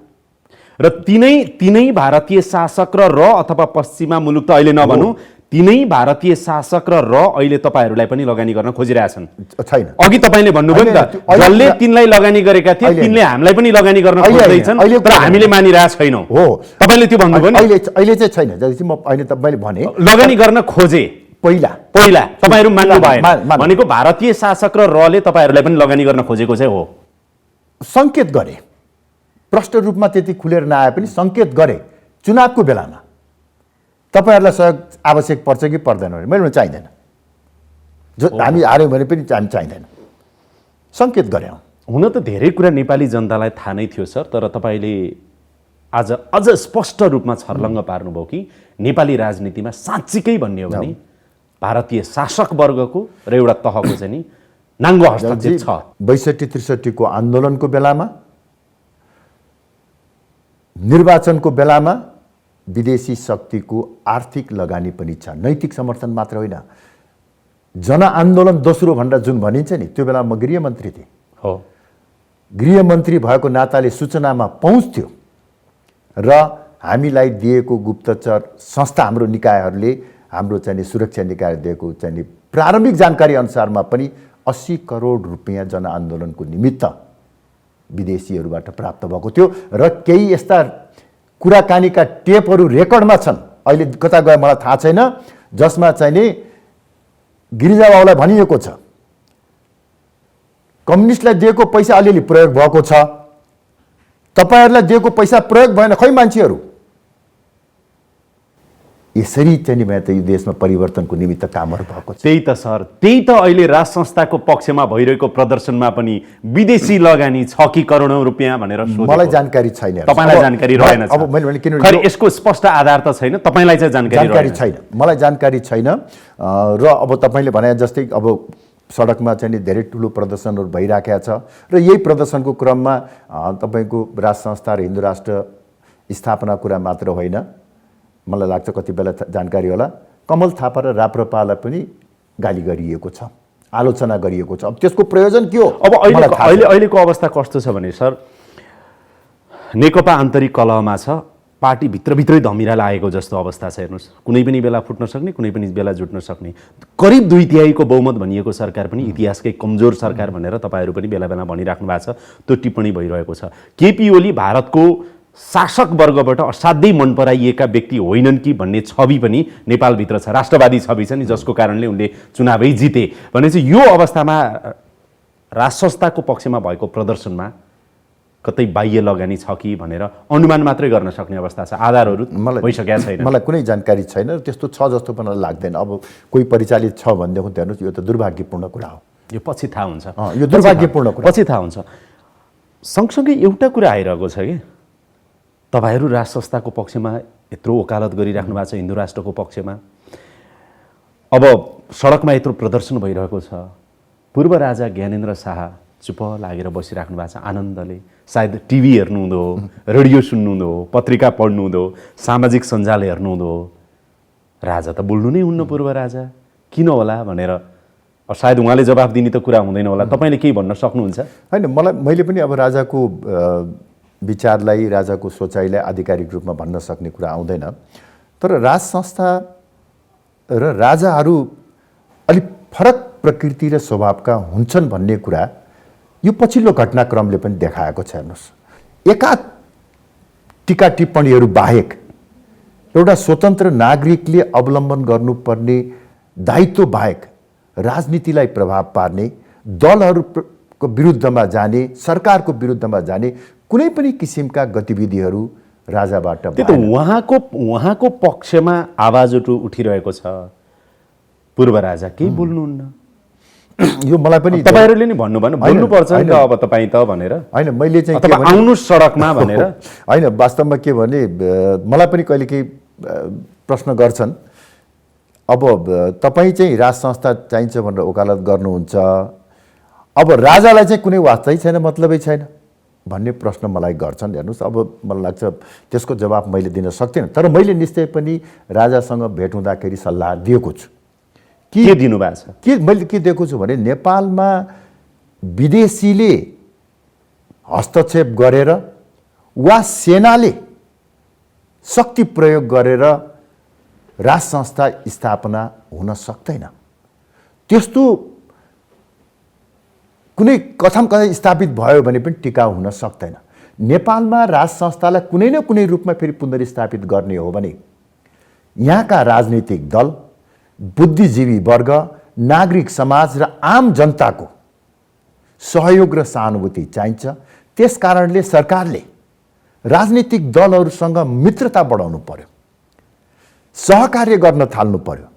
र तिनै भारतीय शासक र अथवा पश्चिमा मुलुक त अहिले नभनौँ, तिनै भारतीय शासक र अहिले तपाईँहरूलाई पनि लगानी गर्न खोजिरहेछन्। छैन। अघि तपाईँले भन्नुभयो नि त, जसले तिनलाई लगानी गरेका थिए तिनले हामीलाई पनि लगानी गर्न खोज्दैछन्, तर हामीले मानिरहेको छैनौँ। हो, तपाईँले त्यो भन्नुभयो नि। अहिले चाहिँ छैन। जति म अहिले तपाईँले भने लगानी गर्न खोजे पहिला तपाईँहरू मान्नु भएन भनेको भारतीय शासक र रले तपाईँहरूलाई पनि लगानी गर्न खोजेको चाहिँ हो। सङ्केत गरे, प्रष्ट रूपमा त्यति खुलेर नआए पनि सङ्केत गरे। चुनावको बेलामा तपाईँहरूलाई सहयोग आवश्यक पर्छ कि पर्दैन भने मैले चाहिँदैन, जो हामी हार्यौँ भने पनि हामी चाहिँदैन, सङ्केत गरे। हुन त धेरै कुरा नेपाली जनतालाई थाहा नै थियो सर, तर तपाईँले आज अझ स्पष्ट रूपमा छर्लङ्ग पार्नुभयो कि नेपाली राजनीतिमा साँच्चीकै भन्ने हो भने भारतीय शासक वर्गको र एउटा तहको चाहिँ नि नाङ्गो हस्तक्षेप छ। 62-63 को आन्दोलनको बेलामा, निर्वाचनको बेलामा विदेशी शक्तिको आर्थिक लगानी पनि छ। नैतिक समर्थन मात्र होइन, जनआन्दोलन दोस्रो भन्दा जुन भनिन्छ नि, त्यो बेला म गृहमन्त्री थिएँ। हो, गृहमन्त्री भएको नाताले सूचनामा पहुँच थियो र हामीलाई दिएको गुप्तचर संस्था, हाम्रो निकायहरूले, हाम्रो चाहिँ सुरक्षा निकाय दिएको चाहिँ प्रारम्भिक जानकारी अनुसारमा पनि 80 करोड रुपियाँ जनआन्दोलनको निमित्त विदेशीहरूबाट प्राप्त भएको थियो र केही यस्ता कुराकानीका टेपहरू रेकर्डमा छन्। अहिले कता गए मलाई थाहा छैन, जसमा चाहिँ नि गिरिजाबाबुलाई भनिएको छ कम्युनिस्टलाई दिएको पैसा अलिअलि प्रयोग भएको छ, तपाईँहरूलाई दिएको पैसा प्रयोग भएन, खै मान्छेहरू। यसरी चाहिँ नि त यो देशमा परिवर्तनको निमित्त कामहरू भएको छ। त्यही त सर, त्यही त अहिले राज संस्थाको पक्षमा भइरहेको प्रदर्शनमा पनि विदेशी लगानी छ कि करोडौँ रुपियाँ भनेर मलाई जानकारी छैन। तपाईँलाई जानकारी रहेन? अब मैले भने किन यसको स्पष्ट आधार त छैन, तपाईँलाई चाहिँ जानकारी छैन, मलाई जानकारी छैन। र अब तपाईँले भने जस्तै अब सडकमा चाहिँ नि धेरै ठुलो प्रदर्शनहरू भइराखेको छ र यही प्रदर्शनको क्रममा तपाईँको राज संस्था र हिन्दू राष्ट्र स्थापना कुरा मात्र होइन, मलाई लाग्छ कति बेला जानकारी होला, कमल थापा र राप्रपालाई पनि गाली गरिएको छ, आलोचना गरिएको छ। अब त्यसको प्रयोजन के हो? अब अहिलेको अवस्था कस्तो छ भने सर, नेकपा आन्तरिक कलहमा छ, पार्टी भित्रभित्रै धमिरा लागेको जस्तो अवस्था छ। हेर्नुहोस्, कुनै पनि बेला फुट्न सक्ने, कुनै पनि बेला जुट्न सक्ने, करिब 2/3 बहुमत भनिएको सरकार पनि इतिहासकै कमजोर सरकार भनेर तपाईँहरू पनि बेला बेला भनिराख्नु भएको छ। त्यो टिप्पणी भइरहेको छ। केपी ओली भारतको शासक वर्गबाट असाध्यै मन पराइएका व्यक्ति होइनन् कि भन्ने छवि पनि नेपालभित्र छ, राष्ट्रवादी छवि छ नि, जसको कारणले उनले चुनावै जिते भनेपछि यो अवस्थामा राज संस्थाको पक्षमा भएको प्रदर्शनमा कतै बाह्य लगानी छ कि भनेर अनुमान मात्रै गर्न सक्ने अवस्था छ, आधारहरू भइसकेका छैन। मलाई कुनै जानकारी छैन, त्यस्तो छ जस्तो पनि लाग्दैन। अब कोही परिचालित छ भनेदेखि हेर्नुहोस्, यो त दुर्भाग्यपूर्ण कुरा हो। यो पछि थाहा हुन्छ, यो दुर्भाग्यपूर्ण कुरा पछि थाहा हुन्छ। सँगसँगै एउटा कुरा आइरहेको छ कि तपाईँहरू राज संस्थाको पक्षमा यत्रो वकालत गरिराख्नु भएको छ, हिन्दू राष्ट्रको पक्षमा, अब सडकमा यत्रो प्रदर्शन भइरहेको छ, पूर्व राजा ज्ञानेन्द्र शाह चुप लागेर बसिराख्नु भएको छ आनन्दले, सायद टिभी हेर्नुहुँदो हो, रेडियो सुन्नुहुँदो हो, पत्रिका पढ्नुहुँदो हो, सामाजिक सञ्जाल हेर्नुहुँदो हो, राजा त बोल्नु नै हुन्न पूर्व राजा, किन होला भनेर सायद उहाँले जवाफ दिने त कुरा हुँदैन होला, तपाईँले केही भन्न सक्नुहुन्छ? होइन, मैले पनि अब राजाको विचारलाई, राजाको सोचाइलाई आधिकारिक रूपमा भन्न सक्ने कुरा आउँदैन। तर राज संस्था र राजाहरू अलिक फरक प्रकृति र स्वभावका हुन्छन् भन्ने कुरा यो पछिल्लो घटनाक्रमले पनि देखाएको छ। हेर्नुहोस्, एका टीका टिप्पणीहरू बाहेक एउटा स्वतन्त्र नागरिकले अवलम्बन गर्नुपर्ने दायित्व बाहेक राजनीतिलाई प्रभाव पार्ने, दलहरूको विरुद्धमा जाने, सरकारको विरुद्धमा जाने कुनै पनि किसिमका गतिविधिहरू राजाबाट त्यो त उहाँको पक्षमा आवाज उठिरहेको छ। पूर्व राजा केही बोल्नुहुन्न, यो मलाई पनि तपाईहरुले नि भन्नुभयो बोल्नुपर्छ नि त अब तपाईँ त भनेर। हैन, मैले चाहिँ के आउनु सडकमा भनेर हैन, वास्तवमा के भने मलाई पनि कहिले केही प्रश्न गर्छन्। अब तपाईँ चाहिँ राज संस्था चाहिन्छ भनेर वकालत गर्नुहुन्छ, अब राजालाई चाहिँ कुनै वास्तै छैन, मतलबै छैन भन्ने प्रश्न मलाई गर्छन्। हेर्नुहोस्, अब मलाई लाग्छ त्यसको जवाब मैले दिन सक्दिनँ। तर मैले निश्चय पनि राजासँग भेट हुँदाखेरि सल्लाह दिएको छु। के दिनुभएको छ? मैले के दिएको छु भने नेपालमा विदेशीले हस्तक्षेप गरेर वा सेनाले शक्ति प्रयोग गरेर राज संस्था स्थापना हुन सक्दैन। त्यस्तो कुनै कथम कथै स्थापित भयो भने पनि टिकाउ हुन सक्दैन। नेपालमा राज संस्थालाई कुनै न कुनै रूपमा फेरि पुनर्स्थापित गर्ने हो भने यहाँका राजनीतिक दल, बुद्धिजीवी वर्ग, नागरिक समाज र आम जनताको सहयोग र सहानुभूति चाहिन्छ। त्यसकारणले सरकारले राजनीतिक दलहरूसँग मित्रता बढाउनु पर्यो, सहकार्य गर्न थाल्नु पर्यो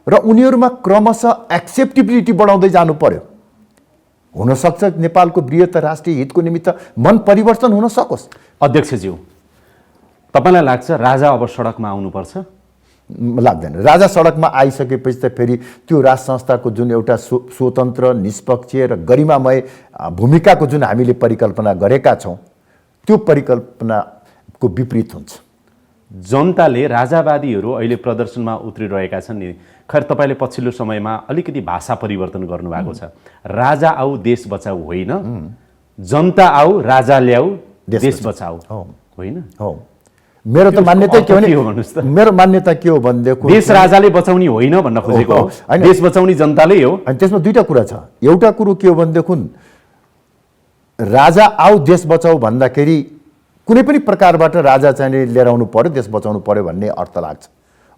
र उनीहरूमा क्रमशः एक्सेप्टेबिलिटी बढाउँदै जानु पर्यो। हुनसक्छ नेपालको बृहत राष्ट्रिय हितको निमित्त मन परिवर्तन हुन सकोस्। अध्यक्षज्यू, तपाईँलाई लाग्छ राजा अब सडकमा आउनुपर्छ? लाग्दैन। राजा सडकमा आइसकेपछि त फेरि त्यो राज संस्थाको जुन एउटा स्वतन्त्र, निष्पक्ष र गरिमामय भूमिकाको जुन हामीले परिकल्पना गरेका छौँ त्यो परिकल्पनाको विपरीत हुन्छ। जनताले, राजावादीहरू अहिले प्रदर्शनमा उत्रिरहेका छन् नि। खैर, तपाईँले पछिल्लो समयमा अलिकति भाषा परिवर्तन गर्नुभएको छ। राजा आऊ देश बचाऊ होइन, जनता आऊ राजा ल्याऊ देश बचाऊ होइन। हो, मेरो त मान्यता के हो भन्नुहोस् त? मेरो मान्यता के हो भनेदेखि देश राजाले बचाउने होइन भन्न खोजेको हो, देश बचाउने जनताले हो। अनि त्यसमा दुईटा कुरा छ। एउटा कुरो के हो भनेदेखि राजा आऊ देश बचाऊ भन्दाखेरि कुनै पनि प्रकारबाट राजा चाहिँ लिएर आउनु पर्यो, देश बचाउनु पर्यो भन्ने अर्थ लाग्छ।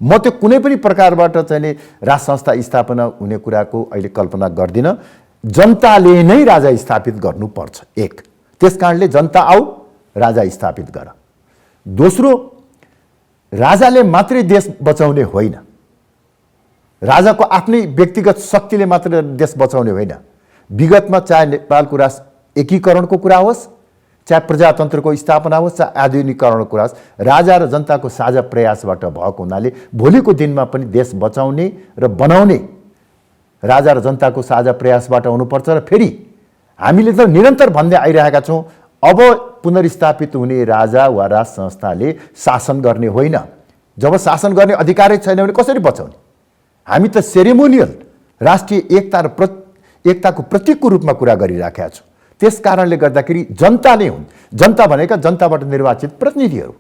म त्यो कुनै पनि प्रकारबाट चाहिँ राज संस्था स्थापना हुने कुराको अहिले कल्पना गर्दिनँ। जनताले नै राजा स्थापित गर्नुपर्छ, एक। त्यसकारणले जनता आऊ राजा स्थापित गर। दोस्रो, राजाले मात्रै देश बचाउने होइन, राजाको आफ्नै व्यक्तिगत शक्तिले मात्र देश बचाउने होइन। विगतमा चाहे नेपालको राष्ट्र एकीकरणको कुरा होस्, चाहे प्रजातन्त्रको स्थापना होस्, चाहे आधुनिकीकरणको कुरा होस्, राजा र जनताको साझा प्रयासबाट भएको हुनाले भोलिको दिनमा पनि देश बचाउने र बनाउने राजा र जनताको साझा प्रयासबाट हुनुपर्छ। र फेरि हामीले त निरन्तर भन्दै आइरहेका छौँ, अब पुनर्स्थापित हुने राजा वा राज संस्थाले शासन गर्ने होइन। जब शासन गर्ने अधिकारै छैन भने कसरी बचाउने? हामी त सेरेमोनियल राष्ट्रिय एकता र एकताको प्रतीकको रूपमा कुरा गरिराखेका छौँ। त्यस कारणले गर्दाखेरि जनता नै हुन्। जनता भनेका जनताबाट निर्वाचित प्रतिनिधिहरू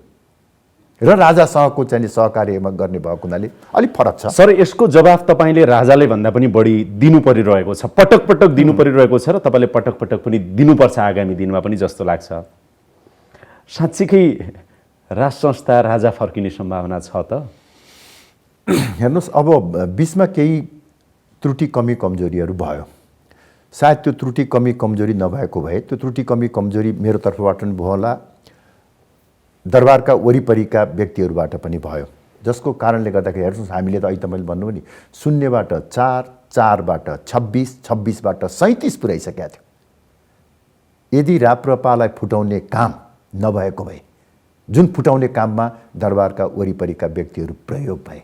र राजासँगको चाहिँ सहकार्यमा गर्ने भएको हुनाले अलिक फरक छ। सर, यसको जवाफ तपाईँले राजाले भन्दा पनि बढी दिनु परिरहेको छ, पटक पटक दिनु परिरहेको छ र तपाईँले पटक पटक पनि दिनुपर्छ आगामी दिनमा पनि जस्तो लाग्छ। साँच्चीकै राज संस्था राजा फर्किने सम्भावना छ त? हेर्नुहोस्, अब बिचमा केही त्रुटि कमी कमजोरीहरू भयो। सायद त्यो त्रुटि कमी कमजोरी नभएको भए त्यो त्रुटि कमी कमजोरी मेरो तर्फबाट पनि भयो होला, दरबारका वरिपरिका व्यक्तिहरूबाट पनि भयो, जसको कारणले गर्दाखेरि हेर्नुहोस्, हामीले त अहिले त मैले भन्नु नि शून्यबाट 4, 4बाट 26, 26बाट 37 पुर्याइसकेका थियो। यदि राप्रपालाई फुटाउने काम नभएको भए, जुन फुटाउने काममा दरबारका वरिपरिका व्यक्तिहरू प्रयोग भए,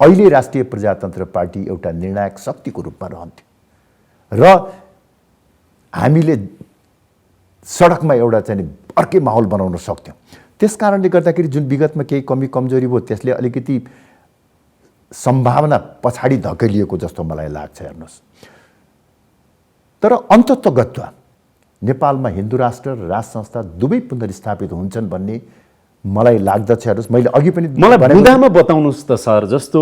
अहिले राष्ट्रिय प्रजातन्त्र पार्टी एउटा निर्णायक शक्तिको रूपमा रहन्थ्यो र हामीले सडकमा एउटा चाहिँ अर्कै माहौल बनाउन सक्थ्यौँ। त्यस कारणले गर्दाखेरि जुन विगतमा केही कमी कमजोरी भयो त्यसले अलिकति सम्भावना पछाडि धकेलिएको जस्तो मलाई लाग्छ। हेर्नुहोस्, तर अन्ततगत्वा नेपालमा हिन्दू राष्ट्र र राज संस्था दुवै पुनर्स्थापित हुन्छन् भन्ने मलाई लाग्दछ। हेर्नुहोस्, मैले अघि पनि मलाई बुँदामा बताउनुहोस् त सर, जस्तो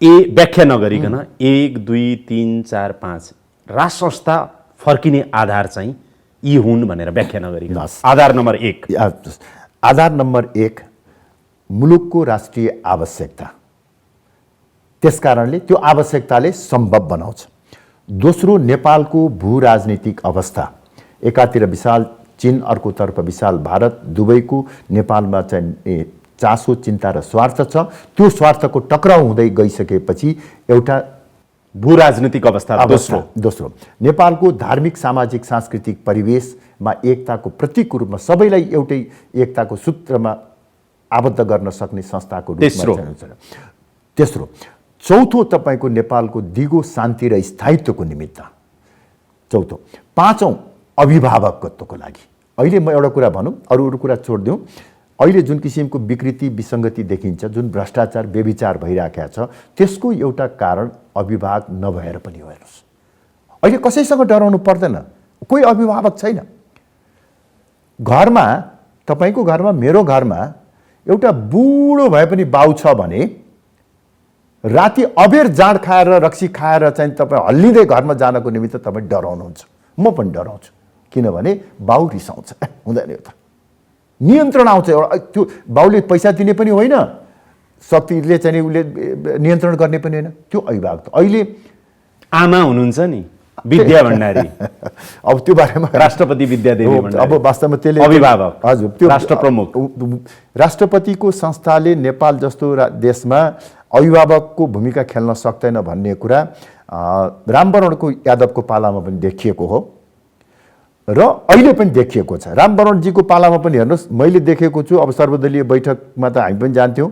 व्याख्या नगरिकन 1 2 3 4 5 राज संस्था फर्किने आधार चाहिँ यी हुन् भनेर व्याख्या नगरिकन आधार नम्बर 1। आधार नम्बर 1 मुलुकको राष्ट्रिय आवश्यकता, त्यसकारणले त्यो आवश्यकताले सम्भव बनाउँछ। दोस्रो, नेपालको भू राजनीतिक अवस्था, एकातिर विशाल चीन, अर्कोतर्फ विशाल भारत, दुवैको नेपालमा चाहिँ चासो, चिन्ता र स्वार्थ छ। त्यो स्वार्थको टक्राउ हुँदै गइसकेपछि एउटा भू राजनीतिक अवस्था। दोस्रो, नेपालको धार्मिक, सामाजिक, सांस्कृतिक परिवेशमा एकताको प्रतीकको रूपमा सबैलाई एउटै एकताको सूत्रमा आबद्ध गर्न सक्ने संस्थाको रूपमा। तेस्रो, चौथो, तपाईँको नेपालको दिगो शान्ति र स्थायित्वको निमित्त। चौथो, पाँचौं, अभिभावकत्वको लागि। अहिले म एउटा कुरा भनौँ, अरू कुरा छोडिदिउँ। अहिले जुन किसिमको विकृति, विसङ्गति देखिन्छ, जुन भ्रष्टाचार, व्यभिचार भइराखेको छ, त्यसको एउटा कारण अभिभावक नभएर पनि हो। हेर्नुहोस्, अहिले कसैसँग डराउनु पर्दैन, कोही अभिभावक छैन। घरमा, तपाईँको घरमा, मेरो घरमा एउटा बुढो भए पनि बाउ छ भने राति अबेर जाँड खाएर, रक्सी खाएर चाहिँ तपाईँ हल्लिँदै घरमा जानको निमित्त तपाईँ डराउनुहुन्छ। म पनि डराउँछु, किनभने बाउ रिसाउँछ, हुँदैन। यो त नियन्त्रण आउँछ। एउटा त्यो बाउले पैसा दिने पनि होइन, शक्तिले चाहिँ उसले नियन्त्रण गर्ने पनि होइन, त्यो अभिभावक। अहिले आमा हुनुहुन्छ नि विद्या भण्डारी, अब त्यो बारेमा राष्ट्रपति विद्यादेवी भण्डारी, अब वास्तवमा त्यसले अभिभावक, हजुर, त्यो राष्ट्र प्रमुख। राष्ट्रपतिको संस्थाले नेपाल जस्तो देशमा अभिभावकको भूमिका खेल्न सक्दैन भन्ने कुरा रामवरणको यादवको पालामा पनि देखिएको हो र अहिले पनि देखिएको छ। रामवरणजीको पालामा पनि हेर्नुहोस्, मैले देखेको छु। अब सर्वदलीय बैठकमा त हामी पनि जान्थ्यौँ।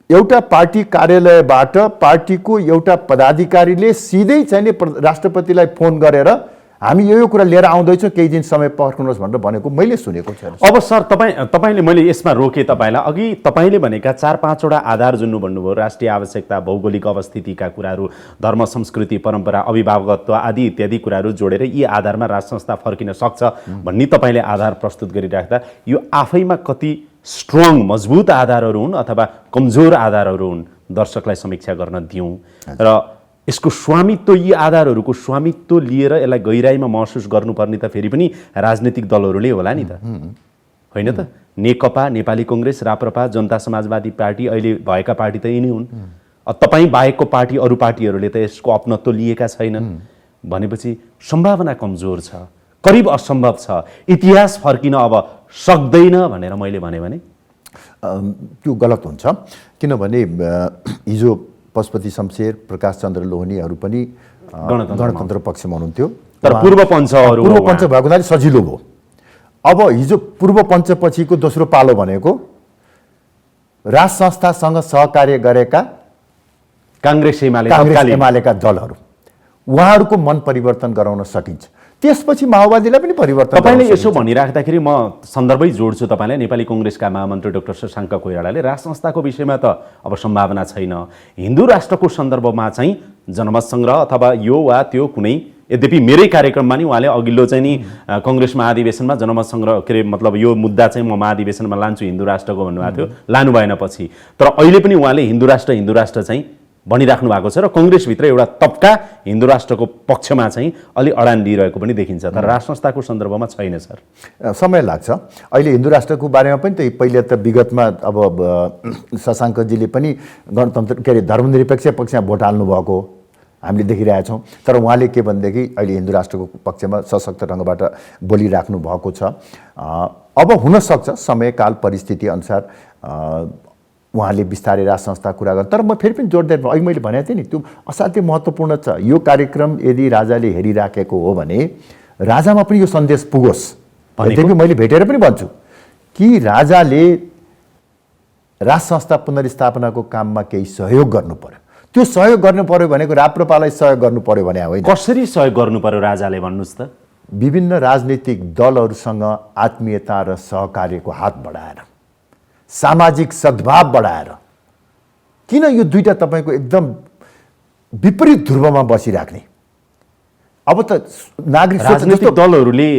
एउटा पार्टी कार्यालयबाट पार्टीको एउटा पदाधिकारीले सिधै चाहिँ राष्ट्रपतिलाई फोन गरेर हामी यो कुरा लिएर आउँदैछौँ, केही दिन समय पर्खनुहोस् भनेर भनेको मैले सुनेको छु। अब सर, तपाईँले, मैले यसमा रोकेँ तपाईँलाई। अघि तपाईँले भनेका 4-5वटा आधार जुन भन्नुभयो, राष्ट्रिय आवश्यकता, भौगोलिक अवस्थितिका कुराहरू, धर्म, संस्कृति, परम्परा, अभिभावकत्व आदि इत्यादि कुराहरू जोडेर यी आधारमा राज संस्था फर्किन सक्छ भन्ने तपाईँले आधार प्रस्तुत गरिराख्दा यो आफैमा कति स्ट्रङ, मजबुत आधारहरू हुन् अथवा कमजोर आधारहरू हुन्, दर्शकलाई समीक्षा गर्न दिउँ। र यसको स्वामित्व, यी आधारहरूको स्वामित्व लिएर यसलाई गहिराइमा महसुस गर्नुपर्ने त फेरि पनि राजनीतिक दलहरूले होला नि त, होइन त? नेकपा, नेपाली कङ्ग्रेस, राप्रपा, जनता समाजवादी पार्टी, अहिले भएका पार्टी त यिनै हुन्। तपाईँ बाहेकको पार्टी, अरू पार्टीहरूले त यसको अपनत्व लिएका छैनन् भनेपछि सम्भावना कमजोर छ, करिब असम्भव छ। इतिहास फर्किन अब सक्दैन भनेर मैले भने त्यो गलत हुन्छ। किनभने हिजो पशुपति शमशेर, प्रकाश चन्द्र लोहनीहरू पनि गणतन्त्र पक्षमा हुनुहुन्थ्यो, तर पूर्व पञ्च भएको हुनाले सजिलो भयो। अब हिजो पूर्व पञ्चपछिको दोस्रो पालो भनेको राज संस्थासँग सहकार्य गरेका काङ्ग्रेस एमालेका दलहरू, उहाँहरूको मन परिवर्तन गराउन सकिन्छ। त्यसपछि माओवादीलाई पनि परिवर्तन। तपाईँले यसो भनिराख्दाखेरि म सन्दर्भै जोड्छु तपाईँलाई। नेपाली कङ्ग्रेसका महामन्त्री डाक्टर शशाङ्क कोइरालाले राज संस्थाको विषयमा त अब सम्भावना छैन, हिन्दू राष्ट्रको सन्दर्भमा चाहिँ जनमत सङ्ग्रह अथवा यो वा त्यो कुनै, यद्यपि मेरै कार्यक्रममा नि उहाँले अघिल्लो चाहिँ नि कङ्ग्रेस महाधिवेशनमा जनमत सङ्ग्रह, के अरे मतलब यो मुद्दा चाहिँ म महाधिवेशनमा लान्छु हिन्दू राष्ट्रको भन्नुभएको थियो, लानु भएन पछि। तर अहिले पनि उहाँले हिन्दू राष्ट्र चाहिँ भनिराख्नु भएको छ र कङ्ग्रेसभित्र एउटा तबका हिन्दू राष्ट्रको पक्षमा चाहिँ अलि अडान लिइरहेको पनि देखिन्छ, तर राज संस्थाको सन्दर्भमा छैन। सर, समय लाग्छ। अहिले हिन्दू राष्ट्रको बारेमा पनि त पहिले त विगतमा अब शशाङ्कजीले पनि गणतन्त्र, के अरे धर्मनिरपेक्ष पक्षमा भोट हाल्नु भएको हामीले देखिरहेछौँ। तर उहाँले के भनेदेखि अहिले हिन्दू राष्ट्रको पक्षमा सशक्त ढङ्गबाट बोलिराख्नु भएको छ। अब हुनसक्छ समयकाल परिस्थिति अनुसार उहाँले बिस्तारै राज संस्था कुरा गर्छ। तर म फेरि पनि जोड दिएर अघि मैले भनेको थिएँ नि, त्यो असाध्यै महत्त्वपूर्ण छ। यो कार्यक्रम यदि राजाले हेरिराखेको हो भने राजामा पनि यो सन्देश पुगोस्। यद्यपि मैले भेटेर पनि भन्छु कि राजाले राज संस्था पुनर्स्थापनाको काममा केही सहयोग गर्नु पर्यो। त्यो सहयोग गर्नु पर्यो भनेको राप्रपालाई सहयोग गर्नु पर्यो भने होइन। कसरी सहयोग गर्नु पर्यो राजाले भन्नुहोस् त? विभिन्न राजनीतिक दलहरूसँग आत्मीयता र सहकार्यको हात बढाएर, सामाजिक सद्भाव बढाएर। किन यो दुईटा तपाईँको एकदम विपरीत ध्रुवमा बसिराख्ने? अब त नागरिक राजनीतिक दलहरूले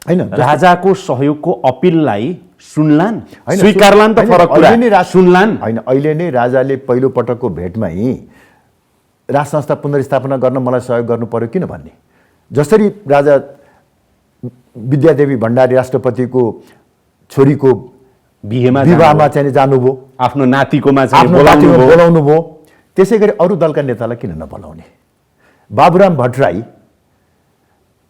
हैन राजाको सहयोगको अपिललाई सुनलान्, हैन, स्वीकारलान् त हैन, फरक कुरा, अहिले नै सुनलान्। हैन, अहिले नै राजाले पहिलो पटकको भेटमै राज संस्था पुनर्स्थापना गर्न मलाई सहयोग गर्नु पर्यो किन भन्ने। जसरी राजा विद्यादेवी भण्डारी राष्ट्रपतिको छोरीको विवाहमा चाहिँ जानुभयो, आफ्नो नातिकोमा चाहिँ आफ्नो नातिमा बोलाउनु भयो, त्यसै गरी अरू दलका नेतालाई किन नबोलाउने। बाबुराम भट्टराई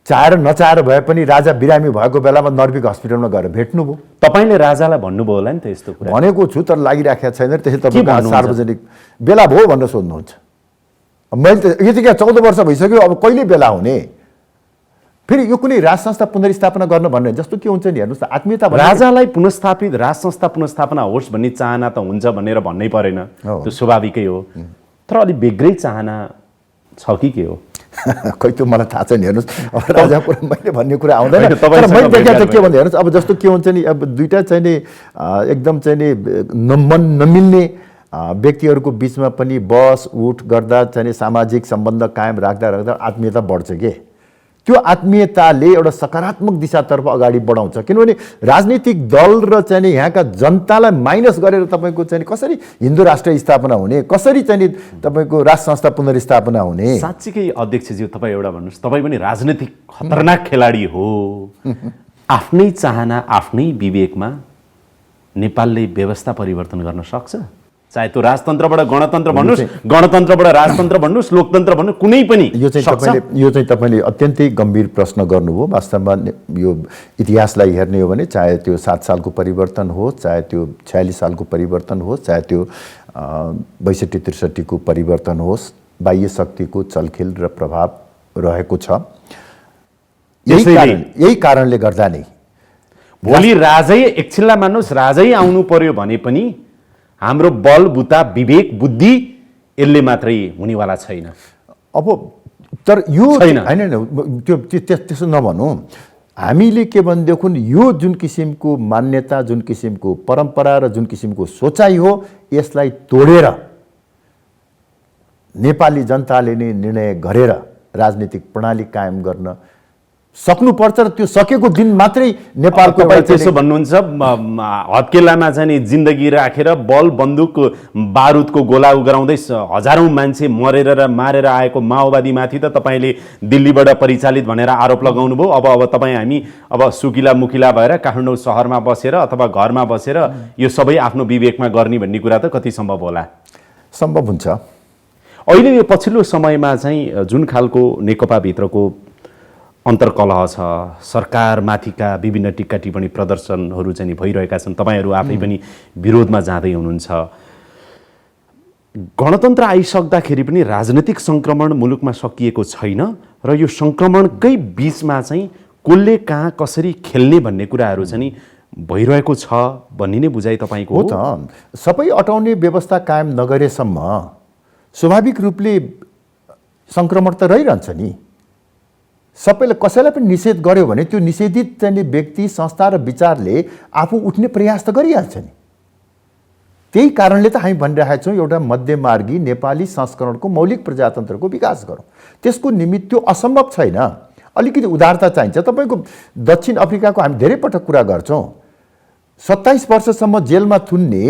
चाहेर नचाहेर भए पनि राजा बिरामी भएको बेलामा नर्विक हस्पिटलमा गएर भेट्नुभयो। तपाईँले राजालाई भन्नुभयो होला नि त यस्तो कुरा। भनेको छु तर लागिराखेको छैन, त्यसै तपाईँको भन्नुहुन्छ? सार्वजनिक बेला भयो भनेर सोध्नुहुन्छ। मैले त यतिकै 14 वर्ष भइसक्यो, अब कहिले बेला हुने। फेरि यो कुनै राज संस्था पुनर्स्थापना गर्न भन्ने जस्तो के हुन्छ नि, हेर्नुहोस् त आत्मीयता राजालाई पुनर्स्थापित राज संस्था पुनर्स्थापना होस् भन्ने चाहना त हुन्छ भनेर भन्नै परेन, त्यो स्वाभाविकै हो। तर अलिक बेग्रै चाहना छ कि के हो? खै त्यो मलाई थाहा छैन। हेर्नुहोस् अब राजा कुरा मैले भन्ने कुरा आउँदैन। होइन, तर तपाईँसँग मैले देखेको भेटघाट त के भन्दा हेर्नुहोस्, अब जस्तो के हुन्छ नि, अब दुईटा चाहिँ नि एकदम चाहिँ नि मन नमिल्ने व्यक्तिहरूको बिचमा पनि बस उठ गर्दा चाहिँ नि सामाजिक सम्बन्ध कायम राख्दा राख्दा आत्मीयता बढ्छ के। त्यो आत्मीयताले एउटा सकारात्मक दिशातर्फ अगाडि बढाउँछ। किनभने राजनीतिक दल र चाहिँ नि यहाँका जनतालाई माइनस गरेर तपाईँको चाहिँ कसरी हिन्दू राष्ट्र स्थापना हुने, कसरी चाहिँ नि तपाईँको राज संस्था पुनर्स्थापना हुने। साँच्चीकै अध्यक्षज्यू तपाईँ एउटा भन्नुहोस्, तपाईँ पनि राजनीतिक खतरनाक खेलाडी हो। आफ्नै चाहना आफ्नै विवेकमा नेपालले व्यवस्था परिवर्तन गर्न सक्छ? चाहे त्यो राजतन्त्रबाट गणतन्त्र भन्नुहोस्, गणतन्त्रबाट राजतन्त्र भन्नुहोस्, लोकतन्त्र भन्नुहोस्, कुनै पनि यो चाहिँ तपाईँले अत्यन्तै गम्भीर प्रश्न गर्नुभयो। वास्तवमा यो इतिहासलाई हेर्ने हो भने चाहे त्यो 7 सालको परिवर्तन होस्, चाहे त्यो 46 सालको परिवर्तन होस्, चाहे त्यो 62-63 को परिवर्तन होस्, बाह्य शक्तिको चलखेल र प्रभाव रहेको छ। यही कारणले गर्दा नै भोलि राजै एकछिनलाई मान्नुहोस्, राजै आउनु पर्यो भने पनि हाम्रो बल बुता विवेक बुद्धि यसले मात्रै हुनेवाला छैन। अब तर यो छैन। हैन त्यो त्यसो नभनौँ। हामीले के भनेदेखि यो जुन किसिमको मान्यता, जुन किसिमको परम्परा र जुन किसिमको सोचाइ हो, यसलाई तोडेर नेपाली जनताले नै निर्णय गरेर राजनीतिक प्रणाली कायम गर्न सक्नुपर्छ र त्यो सकेको दिन मात्रै नेपालको त्यसो भन्नुहुन्छ हत्केलामा चाहिँ नि जिन्दगी राखेर बल बन्दुक बारुदको गोला उगराउँदै हजारौं मान्छे मरेर र मारेर आएको माओवादीमाथि त तपाईँले दिल्लीबाट परिचालित भनेर आरोप लगाउनुभयो। अब तपाईँ हामी अब सुकिला मुकिला भएर काठमाडौँ सहरमा बसेर अथवा घरमा बसेर यो सबै आफ्नो विवेकमा गर्ने भन्ने कुरा त कति सम्भव होला? सम्भव हुन्छ। अहिले यो पछिल्लो समयमा चाहिँ जुन खालको नेकपाभित्रको अन्तर्कलह छ, सरकारमाथिका विभिन्न टिक्का टिप्पणी प्रदर्शनहरू चाहिँ भइरहेका छन्, तपाईँहरू आफै पनि विरोधमा जाँदै हुनुहुन्छ। गणतन्त्र आइसक्दाखेरि पनि राजनीतिक सङ्क्रमण मुलुकमा सकिएको छैन र यो सङ्क्रमणकै बिचमा चाहिँ कसले कहाँ कसरी खेल्ने भन्ने कुराहरू चाहिँ भइरहेको छ भन्ने नै बुझाइ तपाईँको हो। त सबै अटाउने व्यवस्था कायम नगरेसम्म स्वाभाविक रूपले सङ्क्रमण त रहिरहन्छ नि। सबैलाई कसैलाई पनि निषेध गर्यो भने त्यो निषेधित चाहिँ व्यक्ति, संस्था र विचारले आफू उठ्ने प्रयास त गरिहाल्छ नि। त्यही कारणले त हामी भनिरहेका छौँ एउटा मध्यमार्गी नेपाली संस्करणको मौलिक प्रजातन्त्रको विकास गरौँ। त्यसको निमित्त त्यो असम्भव छैन, अलिकति उदारता चाहिन्छ। तपाईँको दक्षिण अफ्रिकाको हामी धेरै पटक कुरा गर्छौँ। 27 वर्षसम्म जेलमा थुन्ने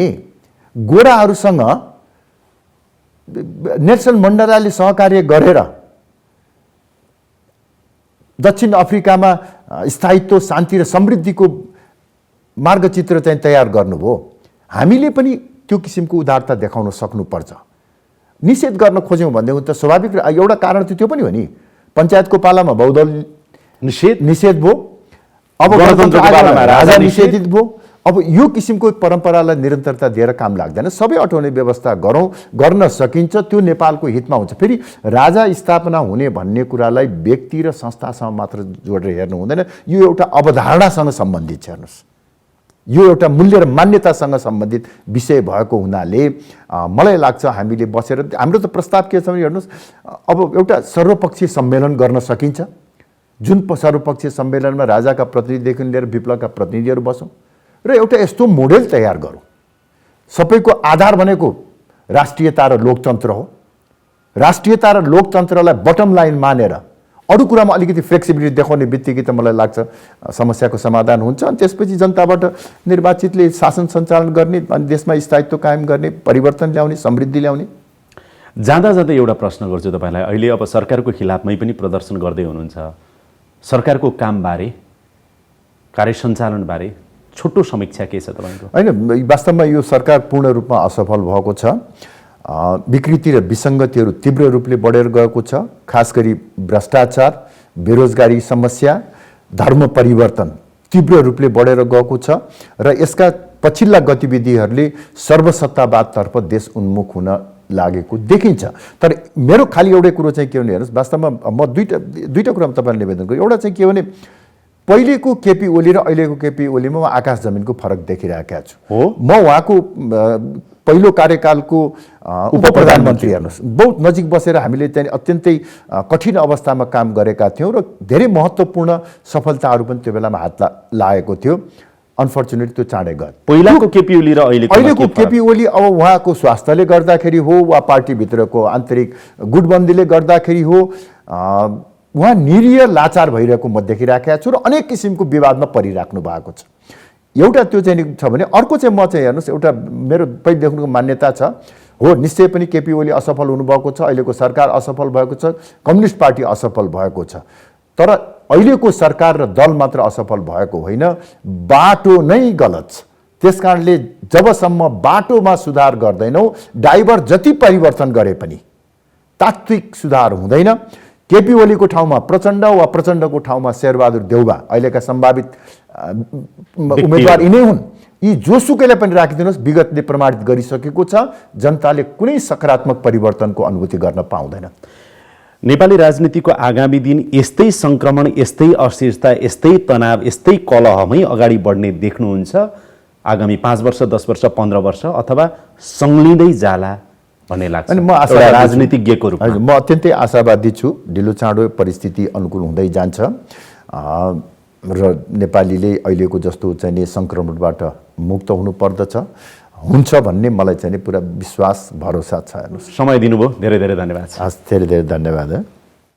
गोराहरूसँग नेल्सन मण्डेलाले सहकार्य गरेर दक्षिण अफ्रिकामा स्थायित्व, शान्ति र समृद्धिको मार्गचित्र चाहिँ तयार गर्नुभयो। हामीले पनि त्यो किसिमको उदारता देखाउन सक्नुपर्छ। निषेध गर्न खोज्यौँ भनेदेखि त स्वाभाविक एउटा कारण त त्यो पनि हो नि, पञ्चायतको पालामा बहुदल निषेध भयो, अब गणतन्त्रको पालामा राजा निषेधित भयो। अब यो किसिमको परम्परालाई निरन्तरता दिएर काम लाग्दैन। सबै अटाउने व्यवस्था गर्न सकिन्छ, त्यो नेपालको हितमा हुन्छ। फेरि राजा स्थापना हुने भन्ने कुरालाई व्यक्ति र संस्थासँग मात्र जोडेर हेर्नु हुँदैन। यो एउटा अवधारणासँग सम्बन्धित छ। हेर्नुहोस्, यो एउटा मूल्य र मान्यतासँग सम्बन्धित विषय भएको हुनाले मलाई लाग्छ हामीले बसेर हाम्रो त प्रस्ताव के छ भने हेर्नुहोस्, अब एउटा सर्वपक्षीय सम्मेलन गर्न सकिन्छ। जुन सर्वपक्षीय सम्मेलनमा राजाका प्रतिनिधिदेखि लिएर विप्लवका प्रतिनिधिहरू बसौँ र एउटा यस्तो मोडेल तयार गरौँ। सबैको आधार भनेको राष्ट्रियता र लोकतन्त्र हो। राष्ट्रियता र लोकतन्त्रलाई बटम लाइन मानेर अरू कुरामा अलिकति फ्लेक्सिबिलिटी देखाउने बित्तिकै त मलाई लाग्छ समस्याको समाधान हुन्छ। अनि त्यसपछि जनताबाट निर्वाचितले शासन सञ्चालन गर्ने अनि देशमा स्थायित्व कायम गर्ने, परिवर्तन ल्याउने, समृद्धि ल्याउने। जाँदा जाँदै एउटा प्रश्न गर्छु तपाईँलाई, अहिले अब सरकारको खिलाफमै पनि प्रदर्शन गर्दै हुनुहुन्छ, सरकारको कामबारे, कार्य सञ्चालनबारे छोटो समीक्षा के छ तपाईँको? होइन, वास्तवमा यो सरकार पूर्ण रूपमा असफल भएको छ। विकृति र विसङ्गतिहरू तीव्र रूपले बढेर गएको छ। खास गरी भ्रष्टाचार, बेरोजगारी समस्या, धर्म परिवर्तन तीव्र रूपले बढेर गएको छ र यसका पछिल्ला गतिविधिहरूले सर्वसत्तावादतर्फ देश उन्मुख हुन लागेको देखिन्छ। तर मेरो खाली एउटै कुरो चाहिँ के भने हेर्नुहोस्, वास्तवमा म दुईटा कुरामा तपाईँलाई निवेदन गर्छु। एउटा चाहिँ के भने पहिलेको केपी ओली र अहिलेको केपी ओलीमा म आकाश जमिनको फरक देखिरहेका छु। म उहाँको पहिलो कार्यकालको उप प्रधानमन्त्री हेर्नुहोस्, बहुत नजिक बसेर हामीले चाहिँ अत्यन्तै कठिन अवस्थामा काम गरेका थियौँ र धेरै महत्त्वपूर्ण सफलताहरू पनि त्यो बेलामा हात लागेको थियो। अनफर्चुनेटली त्यो चाँडै गयो। पहिलाको केपी ओली र अहिलेको केपी ओली अब उहाँको स्वास्थ्यले गर्दाखेरि हो वा पार्टीभित्रको आन्तरिक गुटबन्दीले गर्दाखेरि हो, उहाँ निरीह लाचार भइरहेको म देखिराखेका छु र अनेक किसिमको विवादमा परिराख्नु भएको छ। एउटा त्यो चाहिँ छ भने अर्को चाहिँ म चाहिँ हेर्नुहोस्, एउटा मेरो पहिलेदेखिको मान्यता छ, हो निश्चय पनि केपी ओली असफल हुनुभएको छ, अहिलेको सरकार असफल भएको छ, कम्युनिस्ट पार्टी असफल भएको छ। तर अहिलेको सरकार र दल मात्र असफल भएको होइन, बाटो नै गलत छ। त्यसकारणले जबसम्म बाटोमा सुधार गर्दैनौँ, ड्राइभर जति परिवर्तन गरे पनि तात्विक सुधार हुँदैन। केपी ओलीको ठाउँमा प्रचण्ड वा प्रचण्डको ठाउँमा शेरबहादुर देउबा अहिलेका सम्भावित उम्मेदवार यिनै हुन्। यी जोसुकैलाई पनि राखिदिनुहोस्, विगतले प्रमाणित गरिसकेको छ, जनताले कुनै सकारात्मक परिवर्तनको अनुभूति गर्न पाउँदैन। नेपाली राजनीतिको आगामी दिन यस्तै सङ्क्रमण, यस्तै अस्थिरता, यस्तै तनाव, यस्तै कलहमै अगाडि बढ्ने देख्नुहुन्छ आगामी 5 वर्ष, 10 वर्ष, 15 वर्ष, अथवा संलिँदै जाला भन्ने लाग्छ? अनि म आशावादी राजनीतिज्ञको रूपमा म अत्यन्तै आशावादी छु। ढिलो चाँडो परिस्थिति अनुकूल हुँदै जान्छ र नेपालीले अहिलेको जस्तो चाहिँ नि सङ्क्रमणबाट मुक्त हुनुपर्दछ, हुन्छ भन्ने मलाई चाहिँ पुरा विश्वास भरोसा छ। हेर्नुहोस्, समय दिनुभयो, धेरै धेरै धन्यवाद। धेरै धेरै धन्यवाद।